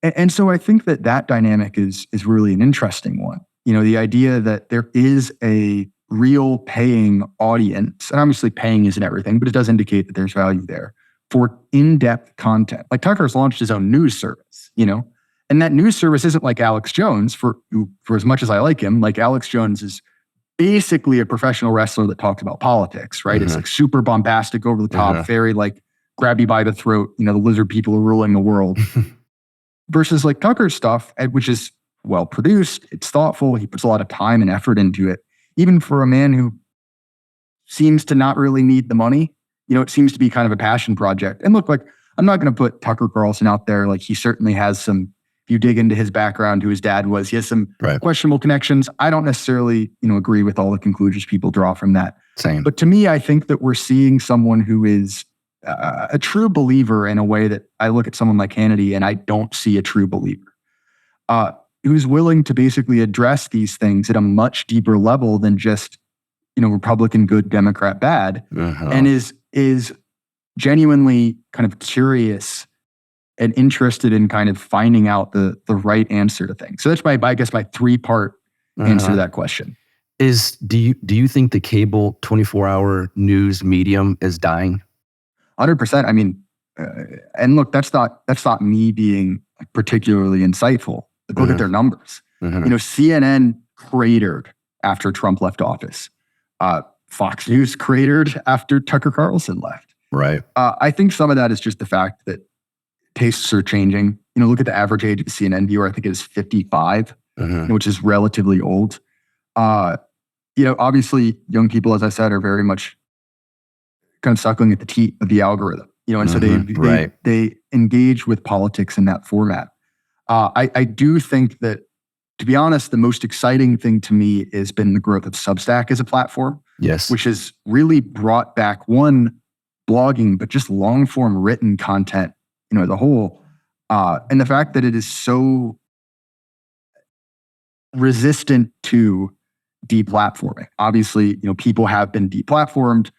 And so I think that dynamic is really an interesting one. The idea that there is a real paying audience, and obviously paying isn't everything, but it does indicate that there's value there for in-depth content. Like Tucker's launched his own news service, and that news service isn't like Alex Jones, for as much as I like him. Like Alex Jones is basically a professional wrestler that talks about politics, right? It's like super bombastic, over the top, very like grab you by the throat, the lizard people are ruling the world. Versus like Tucker's stuff, which is well produced, it's thoughtful, he puts a lot of time and effort into it. Even for a man who seems to not really need the money, it seems to be kind of a passion project. And look, like, I'm not going to put Tucker Carlson out there. Like, he certainly has some, if you dig into his background, who his dad was, he has some questionable connections. I don't necessarily, agree with all the conclusions people draw from that. Same. But to me, I think that we're seeing someone who is a true believer in a way that I look at someone like Hannity and I don't see a true believer. Who's willing to basically address these things at a much deeper level than just, Republican good, Democrat bad, and is genuinely kind of curious and interested in kind of finding out the right answer to things. So that's my 3-part answer to that question. Do you think the cable 24-hour news medium is dying? 100%. I mean, and look, that's not me being particularly insightful. Look at their numbers. CNN cratered after Trump left office. Fox News cratered after Tucker Carlson left. Right. I think some of that is just the fact that tastes are changing. Look at the average age of a CNN viewer. I think it is 55, which is relatively old. Obviously, young people, as I said, are very much kind of suckling at the teat of the algorithm. And so they engage with politics in that format. I do think that, to be honest, the most exciting thing to me has been the growth of Substack as a platform. Yes. Which has really brought back blogging, but just long form written content, as a whole. And the fact that it is so resistant to deplatforming. Obviously, people have been deplatformed,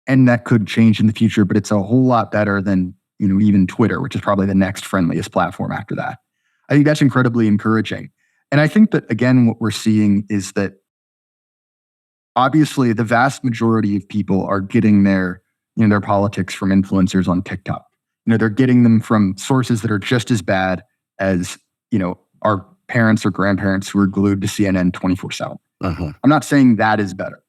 and that could change in the future, but it's a whole lot better than, even Twitter, which is probably the next friendliest platform after that. I think that's incredibly encouraging. And I think that, again, what we're seeing is that obviously the vast majority of people are getting their politics from influencers on TikTok. They're getting them from sources that are just as bad as, our parents or grandparents who are glued to CNN 24/7. I'm not saying that is better,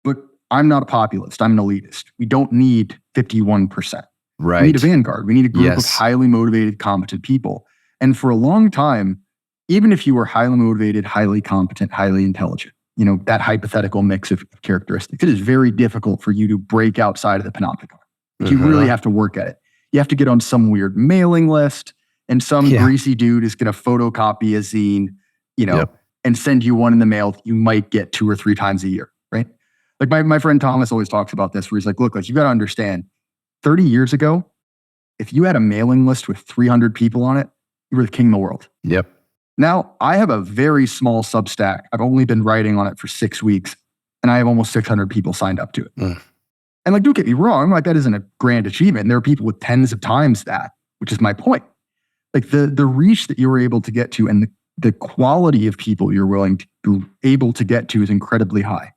but I'm not a populist. I'm an elitist. We don't need 51%. Right. We need a vanguard. We need a group of highly motivated, competent people. And for a long time, even if you were highly motivated, highly competent, highly intelligent, that hypothetical mix of characteristics, it is very difficult for you to break outside of the panopticon. You really have to work at it. You have to get on some weird mailing list, and some greasy dude is going to photocopy a zine, and send you one in the mail you might get 2 or 3 times a year, right? Like my friend Thomas always talks about this, where he's like, look, you got to understand, 30 years ago, if you had a mailing list with 300 people on it, you were the king of the world. Yep. Now, I have a very small Substack. I've only been writing on it for 6 weeks, and I have almost 600 people signed up to it. And don't get me wrong, that isn't a grand achievement. There are people with tens of times that, which is my point. Like the reach that you were able to get to, and the quality of people you're able to get to is incredibly high.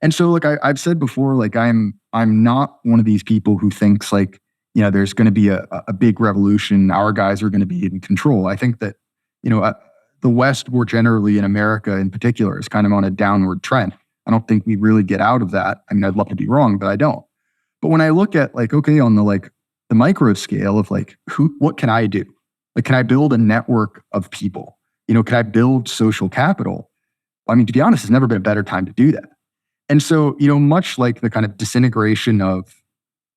And so, I've said before, I'm not one of these people who thinks there's going to be a big revolution. Our guys are going to be in control. I think that, the West more generally, in America in particular, is kind of on a downward trend. I don't think we really get out of that. I mean, I'd love to be wrong, but I don't. But when I look at on the micro scale of what can I do? Can I build a network of people? Can I build social capital? I mean, to be honest, it's never been a better time to do that. And so, much like the kind of disintegration of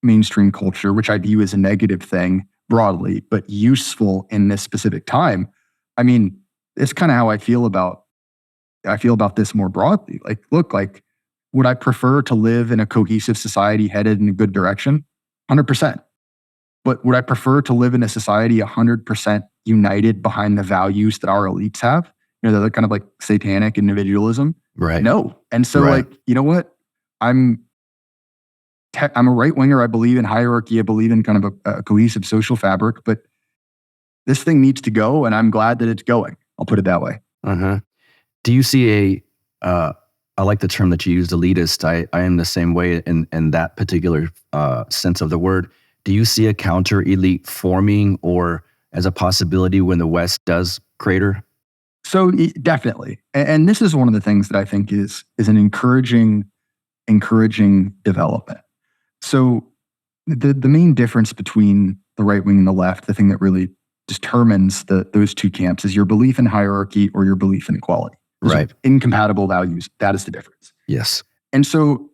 mainstream culture, which I view as a negative thing broadly, but useful in this specific time, I mean, it's kind of how I feel about this more broadly. Like, look, like, would I prefer to live in a cohesive society headed in a good direction? 100%. But would I prefer to live in a society 100% united behind the values that our elites have? They're kind of like satanic individualism. Right. No. And so like, you know what? I'm a right winger. I believe in hierarchy. I believe in kind of a cohesive social fabric, but this thing needs to go, and I'm glad that it's going. I'll put it that way. Do you see I like the term that you used, elitist. I am the same way in that particular sense of the word. Do you see a counter elite forming or as a possibility when the West does crater? So definitely. And this is one of the things that I think is an encouraging development. So the main difference between the right wing and the left, the thing that really determines those two camps, is your belief in hierarchy or your belief in equality. Those are incompatible values. That is the difference. Yes. And so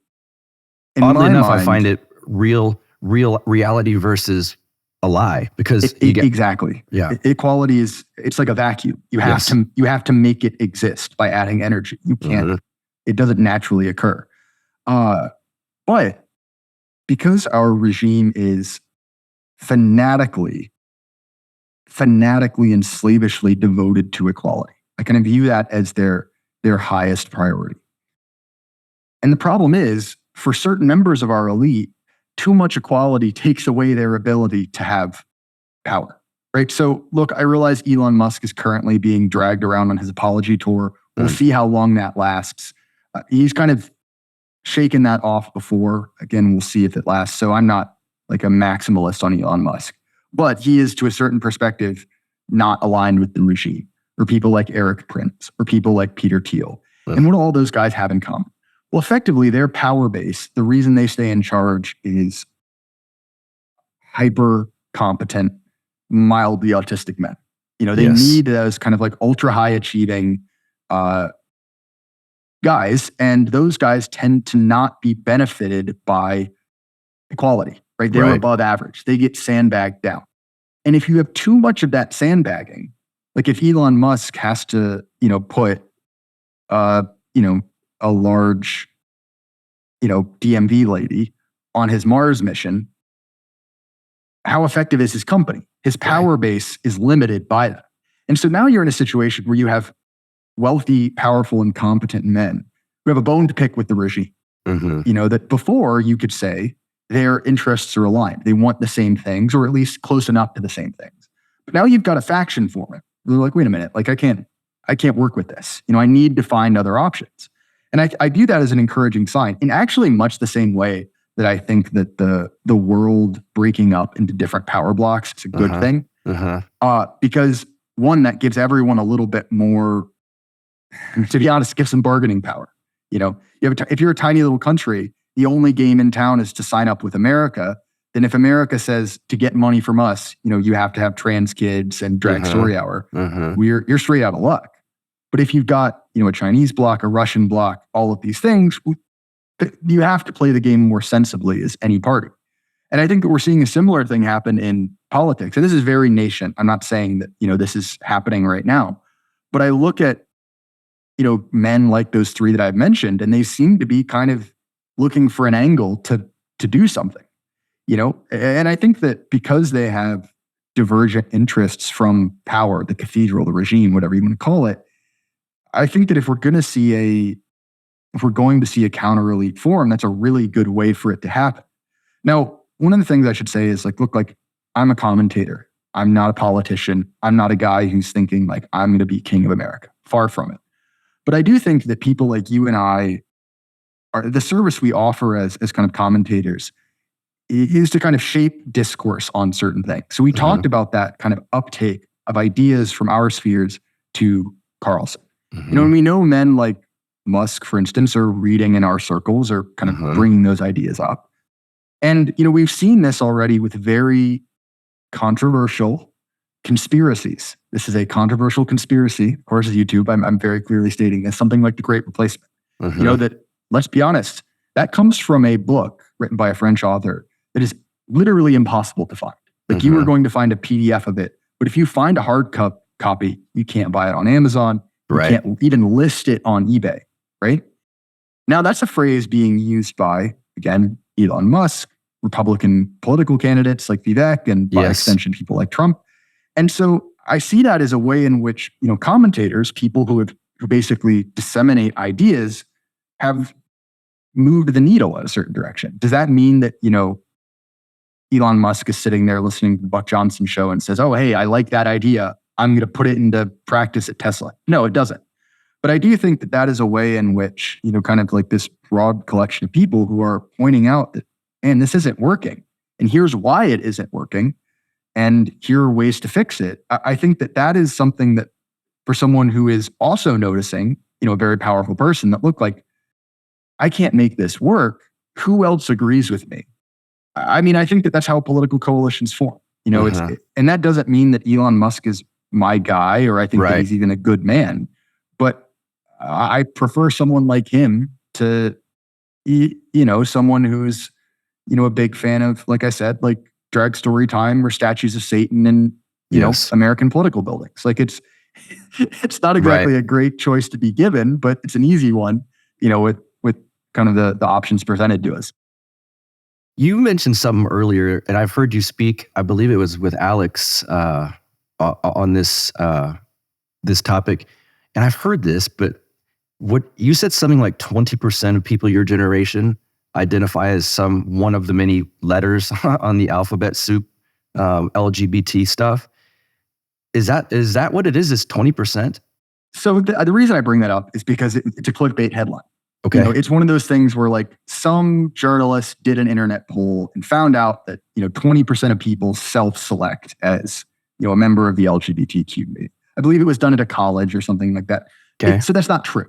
oddly enough, I find it real reality versus a lie, because exactly. Yeah. Equality it's like a vacuum. You have to make it exist by adding energy. You can't, it doesn't naturally occur. But because our regime is fanatically and slavishly devoted to equality, I kind of view that as their highest priority. And the problem is, for certain members of our elite, too much equality takes away their ability to have power, right? So look, I realize Elon Musk is currently being dragged around on his apology tour. We'll see how long that lasts. He's kind of shaken that off before. Again, we'll see if it lasts. So I'm not like a maximalist on Elon Musk, but he is, to a certain perspective, not aligned with the regime, or people like Eric Prince, or people like Peter Thiel. And what do all those guys have in common? Well, effectively, their power base, the reason they stay in charge is hyper competent, mildly autistic men. They need those kind of like ultra high achieving guys, and those guys tend to not be benefited by equality, right? They're above average. They get sandbagged down. And if you have too much of that sandbagging, like if Elon Musk has to, put, a large, DMV lady on his Mars mission, how effective is his company? His power base is limited by that. And so now you're in a situation where you have wealthy, powerful, and competent men who have a bone to pick with the regime. That before you could say their interests are aligned. They want the same things, or at least close enough to the same things. But now you've got a faction forming. They're like, wait a minute, like I can't work with this. I need to find other options. And I view that as an encouraging sign, in actually much the same way that I think that the world breaking up into different power blocks is a good thing. Because one, that gives everyone a little bit more, to be honest, gives some bargaining power. If you're a tiny little country, the only game in town is to sign up with America. Then if America says to get money from us, you have to have trans kids and drag story hour, you're straight out of luck. But if you've got, a Chinese block, a Russian block, all of these things, you have to play the game more sensibly as any party. And I think that we're seeing a similar thing happen in politics. And this is very nascent. I'm not saying that, this is happening right now. But I look at, men like those three that I've mentioned, and they seem to be kind of looking for an angle to do something, And I think that because they have divergent interests from power, the cathedral, the regime, whatever you want to call it, I think that if we're going to see a counter elite form, that's a really good way for it to happen. Now, one of the things I should say is look, I'm a commentator. I'm not a politician. I'm not a guy who's thinking like I'm going to be king of America. Far from it. But I do think that people like you and I, are the service we offer as kind of commentators is to kind of shape discourse on certain things. So we talked about that kind of uptake of ideas from our spheres to Carlson. And we know men like Musk, for instance, are reading in our circles or kind of bringing those ideas up. And, we've seen this already with very controversial conspiracies. This is a controversial conspiracy. Of course, as YouTube, I'm very clearly stating this, something like The Great Replacement. That, let's be honest, that comes from a book written by a French author that is literally impossible to find. You are going to find a PDF of it. But if you find a hard copy. You can't buy it on Amazon. You Right. can't even list it on eBay, right? Now, that's a phrase being used by, again, Elon Musk, Republican political candidates like Vivek, and by extension, people like Trump. And so I see that as a way in which, commentators, people who basically disseminate ideas, have moved the needle in a certain direction. Does that mean that, Elon Musk is sitting there listening to the Buck Johnson show and says, oh, hey, I like that idea. I'm going to put it into practice at Tesla? No, it doesn't. But I do think that that is a way in which, kind of like this broad collection of people who are pointing out that, man, this isn't working. And here's why it isn't working. And here are ways to fix it. I think that that is something that, for someone who is also noticing, a very powerful person, that look like, I can't make this work. Who else agrees with me? I mean, I think that that's how political coalitions form. And that doesn't mean that Elon Musk is my guy, or I think that he's even a good man. But I prefer someone like him to, someone who's, a big fan of, like I said, like drag story time or statues of Satan and, American political buildings. Like it's not exactly a great choice to be given, but it's an easy one, with kind of the options presented to us. You mentioned something earlier, and I've heard you speak, I believe it was with Alex on this topic. And I've heard this, but what you said, something like 20% of people your generation identify as one of the many letters on the alphabet soup, LGBT stuff. Is that what it is? Is 20%? So the reason I bring that up is because it's a clickbait headline. Okay. It's one of those things where, like, some journalist did an internet poll and found out that 20% of people self-select as a member of the LGBT community. I believe it was done at a college or something like that. Okay. So that's not true.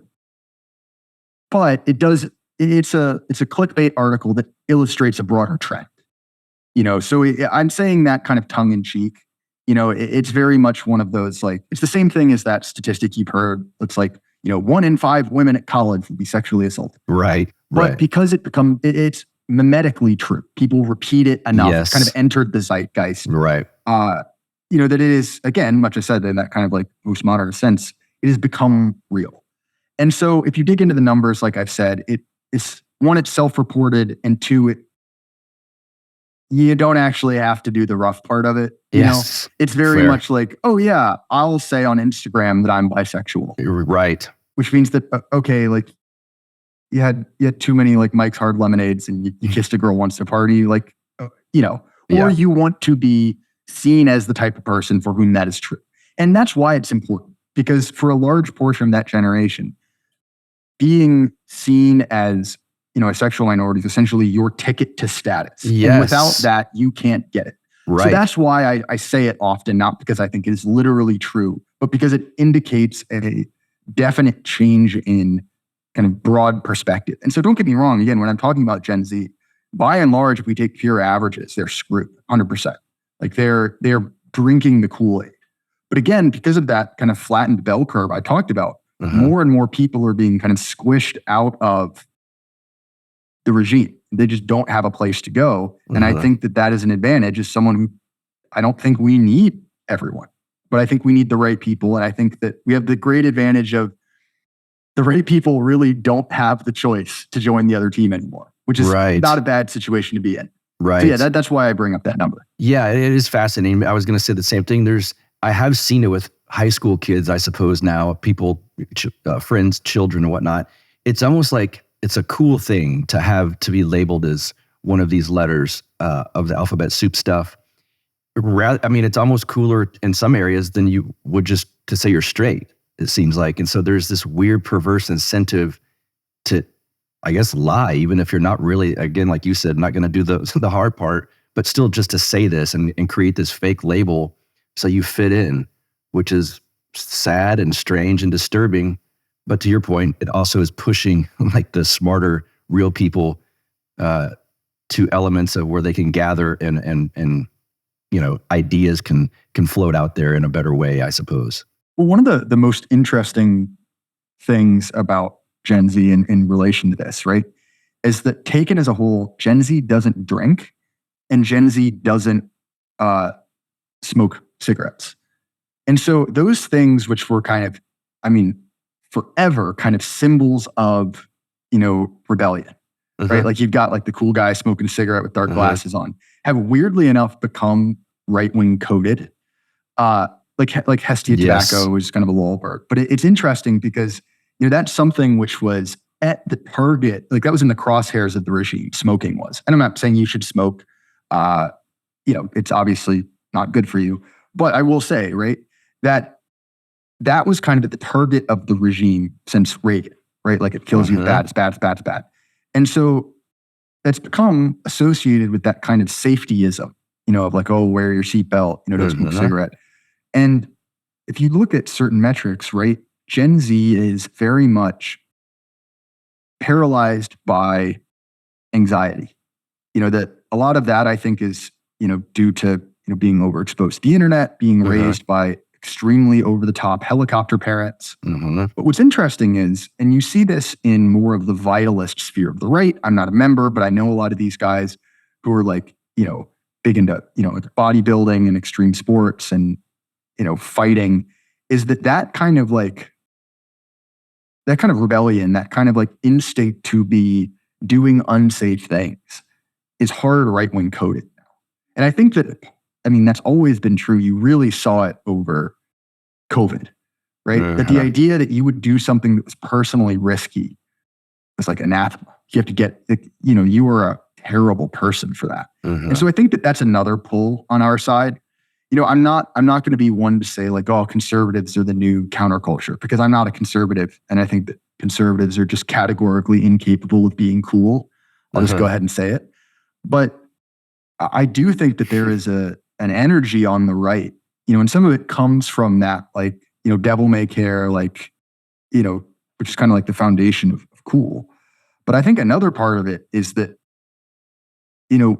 But it does. It's a clickbait article that illustrates a broader trend. So I'm saying that kind of tongue in cheek. It's very much one of those, like, it's the same thing as that statistic you've heard. It's like, 1 in 5 women at college will be sexually assaulted. Right. But because it's mimetically true, people repeat it enough, it's kind of entered the zeitgeist. Right. That it is, again, much as said in that kind of like postmodern sense, it has become real. And so if you dig into the numbers, like I've said, it's one, it's self-reported, and two, you don't actually have to do the rough part of it. It's very much like, oh yeah, I'll say on Instagram that I'm bisexual. Right. Which means that, okay, like you had too many like Mike's Hard Lemonades and you kissed a girl once at a party, like, or you want to be seen as the type of person for whom that is true. And that's why it's important, because for a large portion of that generation, being seen as, a sexual minority is essentially your ticket to status. Yes. And without that, you can't get it. Right. So that's why I say it often, not because I think it is literally true, but because it indicates a definite change in kind of broad perspective. And so don't get me wrong, again, when I'm talking about Gen Z, by and large, if we take pure averages, they're screwed 100%. Like they're drinking the Kool-Aid. But again, because of that kind of flattened bell curve I talked about, more and more people are being kind of squished out of the regime. They just don't have a place to go. And I think that is an advantage as someone who, I don't think we need everyone, but I think we need the right people. And I think that we have the great advantage of the right people really don't have the choice to join the other team anymore, which is not a bad situation to be in. Right. So yeah, that's why I bring up that number. Yeah, it is fascinating. I was going to say the same thing. I have seen it with high school kids, I suppose now, people, friends, children and whatnot. It's almost like it's a cool thing to be labeled as one of these letters of the alphabet soup stuff. It's almost cooler in some areas than you would just to say you're straight, it seems like. And so there's this weird perverse incentive to, I guess, lie, even if you're not really, again, like you said, not going to do the hard part, but still just to say this and create this fake label so you fit in, which is sad and strange and disturbing. But to your point, it also is pushing like the smarter, real people to elements of where they can gather and ideas can float out there in a better way, I suppose. Well, one of the most interesting things about Gen Z in relation to this, right, is that taken as a whole, Gen Z doesn't drink and Gen Z doesn't smoke cigarettes. And so those things, which were kind of, forever kind of symbols of, rebellion, right? Like you've got like the cool guy smoking a cigarette with dark glasses on, have weirdly enough become right-wing coded. Like Hestia tobacco is kind of a lulbird. But it's interesting because, that's something which was at the target, like that was in the crosshairs of the regime, smoking was. And I'm not saying you should smoke. It's obviously not good for you. But I will say, right, that was kind of at the target of the regime since Reagan, right? Like it kills you, it's bad. And so that's become associated with that kind of safetyism, of like, oh, wear your seatbelt, don't smoke a cigarette. And if you look at certain metrics, right, Gen Z is very much paralyzed by anxiety. That a lot of that I think is, due to, being overexposed to the internet, being raised by extremely over-the-top helicopter parents. But what's interesting is, and you see this in more of the vitalist sphere of the right, I'm not a member, but I know a lot of these guys who are like, big into, like bodybuilding and extreme sports and, fighting, is that kind of rebellion, that kind of like instinct to be doing unsafe things is hard right-wing coded now. And I think that, that's always been true. You really saw it over COVID, right? That the idea that you would do something that was personally risky was like anathema. You have to get, you were a terrible person for that. And so I think that that's another pull on our side. I'm not going to be one to say like, oh, conservatives are the new counterculture, because I'm not a conservative. And I think that conservatives are just categorically incapable of being cool. I'll just go ahead and say it. But I do think that there is an energy on the right, and some of it comes from that, like, devil may care, like, which is kind of like the foundation of cool. But I think another part of it is that,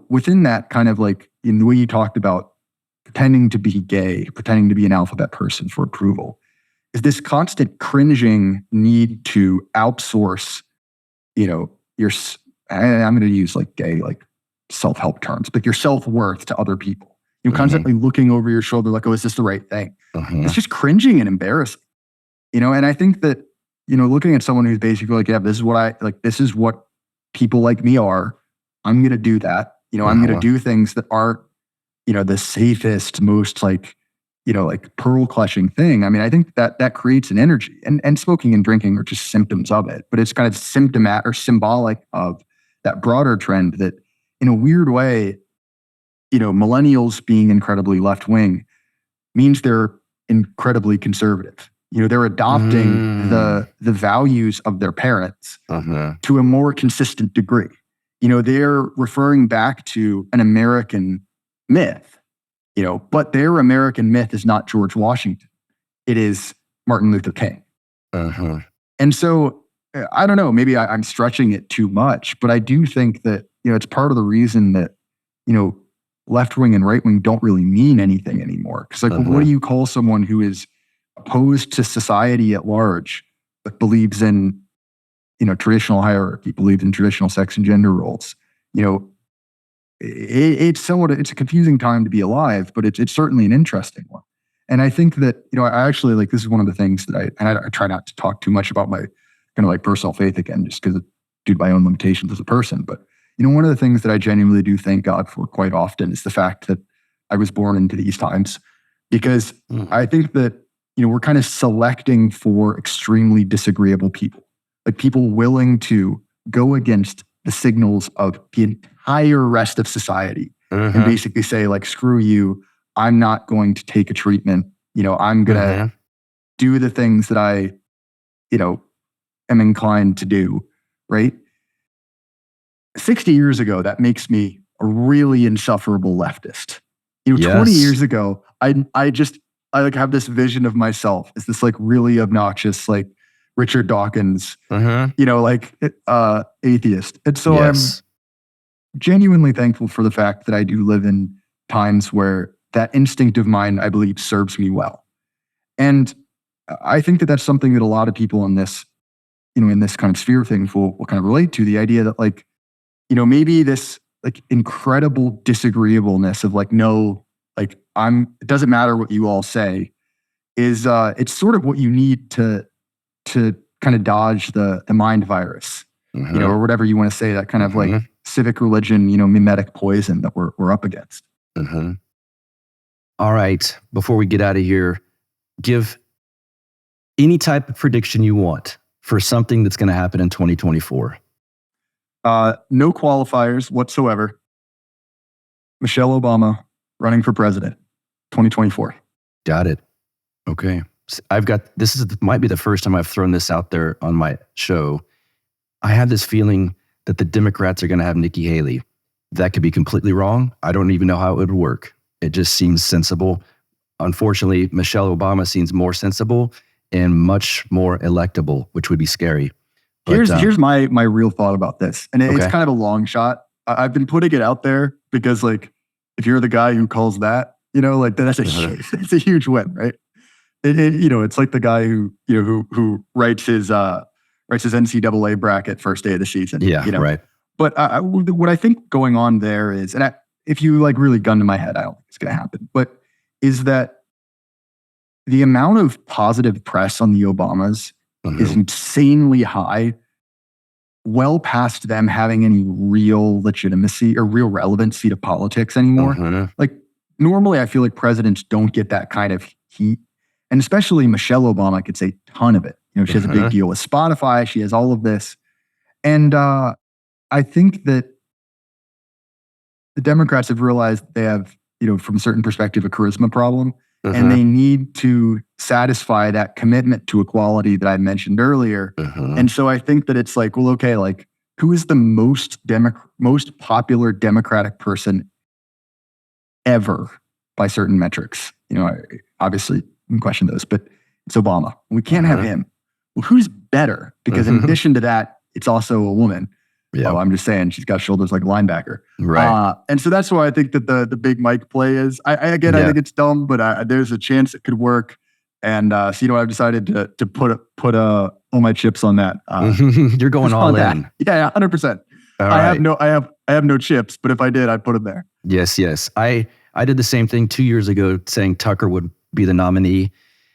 within that kind of like, in the way you talked about pretending to be gay, pretending to be an alphabet person for approval, is this constant cringing need to outsource, your, I'm going to use like gay, like self-help terms, but your self-worth to other people. Constantly looking over your shoulder like, oh, is this the right thing? It's just cringing and embarrassing, and I think that, looking at someone who's basically like, yeah, this is what people like me are. I'm going to do that. I'm going to do things that aren't, the safest, most like, like pearl clutching thing. I think that creates an energy, and smoking and drinking are just symptoms of it, but it's kind of symptomatic or symbolic of that broader trend that, in a weird way, millennials being incredibly left-wing means they're incredibly conservative. They're adopting the values of their parents to a more consistent degree. They're referring back to an American myth, but their American myth is not George Washington. It is Martin Luther King. And so, I don't know, maybe I'm stretching it too much, but I do think that, it's part of the reason that, left-wing and right-wing don't really mean anything anymore. Because like, what do you call someone who is opposed to society at large, but believes in, traditional hierarchy, believes in traditional sex and gender roles? It's a confusing time to be alive, but it's certainly an interesting one. And I think that, I actually, like, this is one of the things that I try not to talk too much about my kind of like personal faith again, just because due to my own limitations as a person. But one of the things that I genuinely do thank God for quite often is the fact that I was born into these times, because I think that, we're kind of selecting for extremely disagreeable people, like people willing to go against the signals of the entire rest of society and basically say like, screw you, I'm not going to take a treatment. I'm going to do the things that I, am inclined to do. Right. 60 years ago, that makes me a really insufferable leftist. 20 years ago, I like have this vision of myself as this like really obnoxious, like Richard Dawkins, atheist. And so I'm genuinely thankful for the fact that I do live in times where that instinct of mine, I believe, serves me well. And I think that that's something that a lot of people in this, in this kind of sphere of things will kind of relate to, the idea that like, maybe this like incredible disagreeableness of like, no, like it doesn't matter what you all say, is it's sort of what you need to kind of dodge the mind virus, or whatever you want to say, that kind of like civic religion, mimetic poison that we're up against. All right. Before we get out of here, give any type of prediction you want for something that's going to happen in 2024. No qualifiers whatsoever. Michelle Obama running for president, 2024. Got it. Okay. Might be the first time I've thrown this out there on my show. I have this feeling that the Democrats are going to have Nikki Haley. That could be completely wrong. I don't even know how it would work. It just seems sensible. Unfortunately, Michelle Obama seems more sensible and much more electable, which would be scary. But, here's my real thought about this. And it's kind of a long shot. I've been putting it out there because, like, if you're the guy who calls that, that's it's a huge win, right? It's like the guy who writes his NCAA bracket first day of the season. Yeah, right. But what I think going on there is, and if you like really gun to my head, I don't think it's going to happen, but is that the amount of positive press on the Obamas is insanely high, well past them having any real legitimacy or real relevancy to politics anymore. Like, normally I feel like presidents don't get that kind of heat. And especially Michelle Obama gets a ton of it. She has a big deal with Spotify. She has all of this. And I think that the Democrats have realized they have, from a certain perspective, a charisma problem. And they need to satisfy that commitment to equality that I mentioned earlier. And so I think that it's like, well, okay, like, who is the most popular Democratic person ever by certain metrics? Obviously, we can question those, but it's Obama. We can't have him. Well, who's better? Because in addition to that, it's also a woman. Yeah. I'm just saying, she's got shoulders like a linebacker. Right. And so that's why I think that the big mic play is, I think it's dumb, but there's a chance it could work. And so, I've decided to put all my chips on that. You're going all in. That. Yeah, 100%. I have no chips, but if I did, I'd put them there. Yes. I did the same thing 2 years ago, saying Tucker would be the nominee.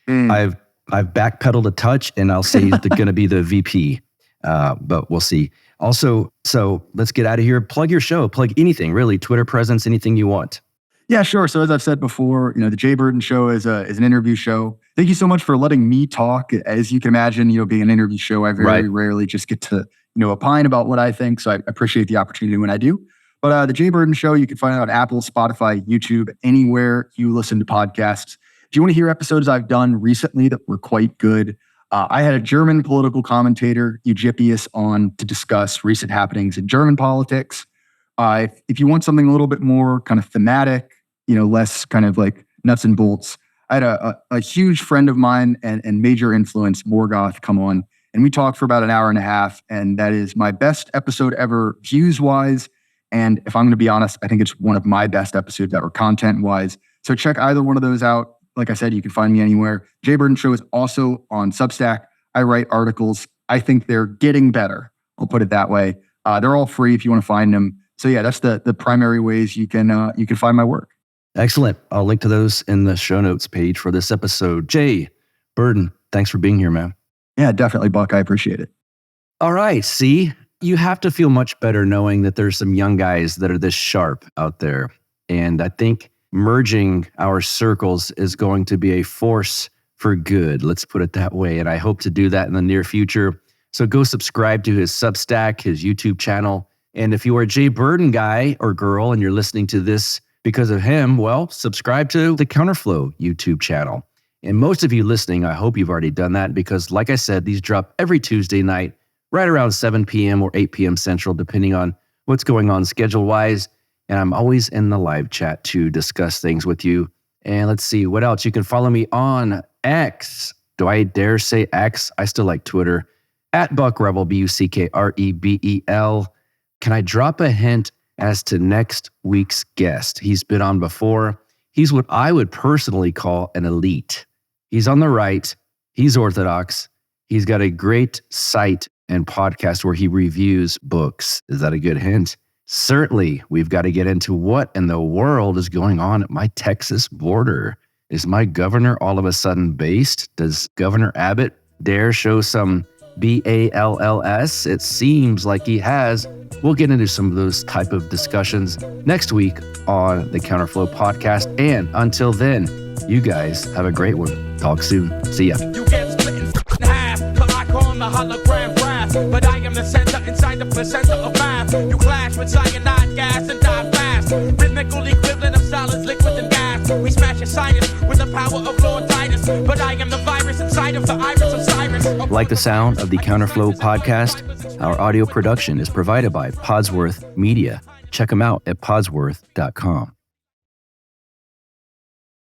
I've backpedaled a touch, and I'll say he's going to be the VP. But we'll see. Also, so let's get out of here. Plug your show. Plug anything, really. Twitter presence, anything you want. Yeah, sure. So as I've said before, the Jay Burton show is an interview show. Thank you so much for letting me talk. As you can imagine, being an interview show, I very rarely just get to, opine about what I think. So I appreciate the opportunity when I do. But the Jay Burton show, you can find it on Apple, Spotify, YouTube, anywhere you listen to podcasts. If you want to hear episodes I've done recently that were quite good, I had a German political commentator, Eugipius, on to discuss recent happenings in German politics. If you want something a little bit more kind of thematic, less kind of like nuts and bolts, I had a huge friend of mine and major influence, Morgoth, come on. And we talked for about an hour and a half. And that is my best episode ever, views-wise. And if I'm going to be honest, I think it's one of my best episodes ever, content-wise. So check either one of those out. Like I said, you can find me anywhere. Jay Burton Show is also on Substack. I write articles. I think they're getting better. I'll put it that way. They're all free if you want to find them. So yeah, that's the primary ways you can find my work. Excellent. I'll link to those in the show notes page for this episode. Jay Burton, thanks for being here, man. Yeah, definitely, Buck. I appreciate it. All right. See, you have to feel much better knowing that there's some young guys that are this sharp out there. And I think merging our circles is going to be a force for good. Let's put it that way. And I hope to do that in the near future. So go subscribe to his Substack, his YouTube channel. And if you are a Jay Burton guy or girl and you're listening to this because of him, well, subscribe to the Counterflow YouTube channel. And most of you listening, I hope you've already done that because, like I said, these drop every Tuesday night, right around 7 p.m. or 8 p.m. Central, depending on what's going on schedule-wise. And I'm always in the live chat to discuss things with you. And let's see, what else? You can follow me on X. Do I dare say X? I still like Twitter. At BuckRebel, BuckRebel. Can I drop a hint as to next week's guest? He's been on before. He's what I would personally call an elite. He's on the right. He's Orthodox. He's got a great site and podcast where he reviews books. Is that a good hint? Certainly, we've got to get into what in the world is going on at my Texas border. Is my governor all of a sudden based? Does Governor Abbott dare show some BALLS? It seems like he has. We'll get into some of those type of discussions next week on the Counterflow podcast. And until then, you guys have a great one. Talk soon. See ya. You get split in half, but I call the hologram graph. But I am the center inside the placenta of math. You clash with cyanide gas and die fast. Rhythmical equivalent of solids, liquid, and gas. We smash your sinus with the power of Lord Titus. But I am the virus inside of the iris of Cyrus. Like the sound of the Counterflow podcast? Our audio production is provided by Podsworth Media. Check them out at podsworth.com.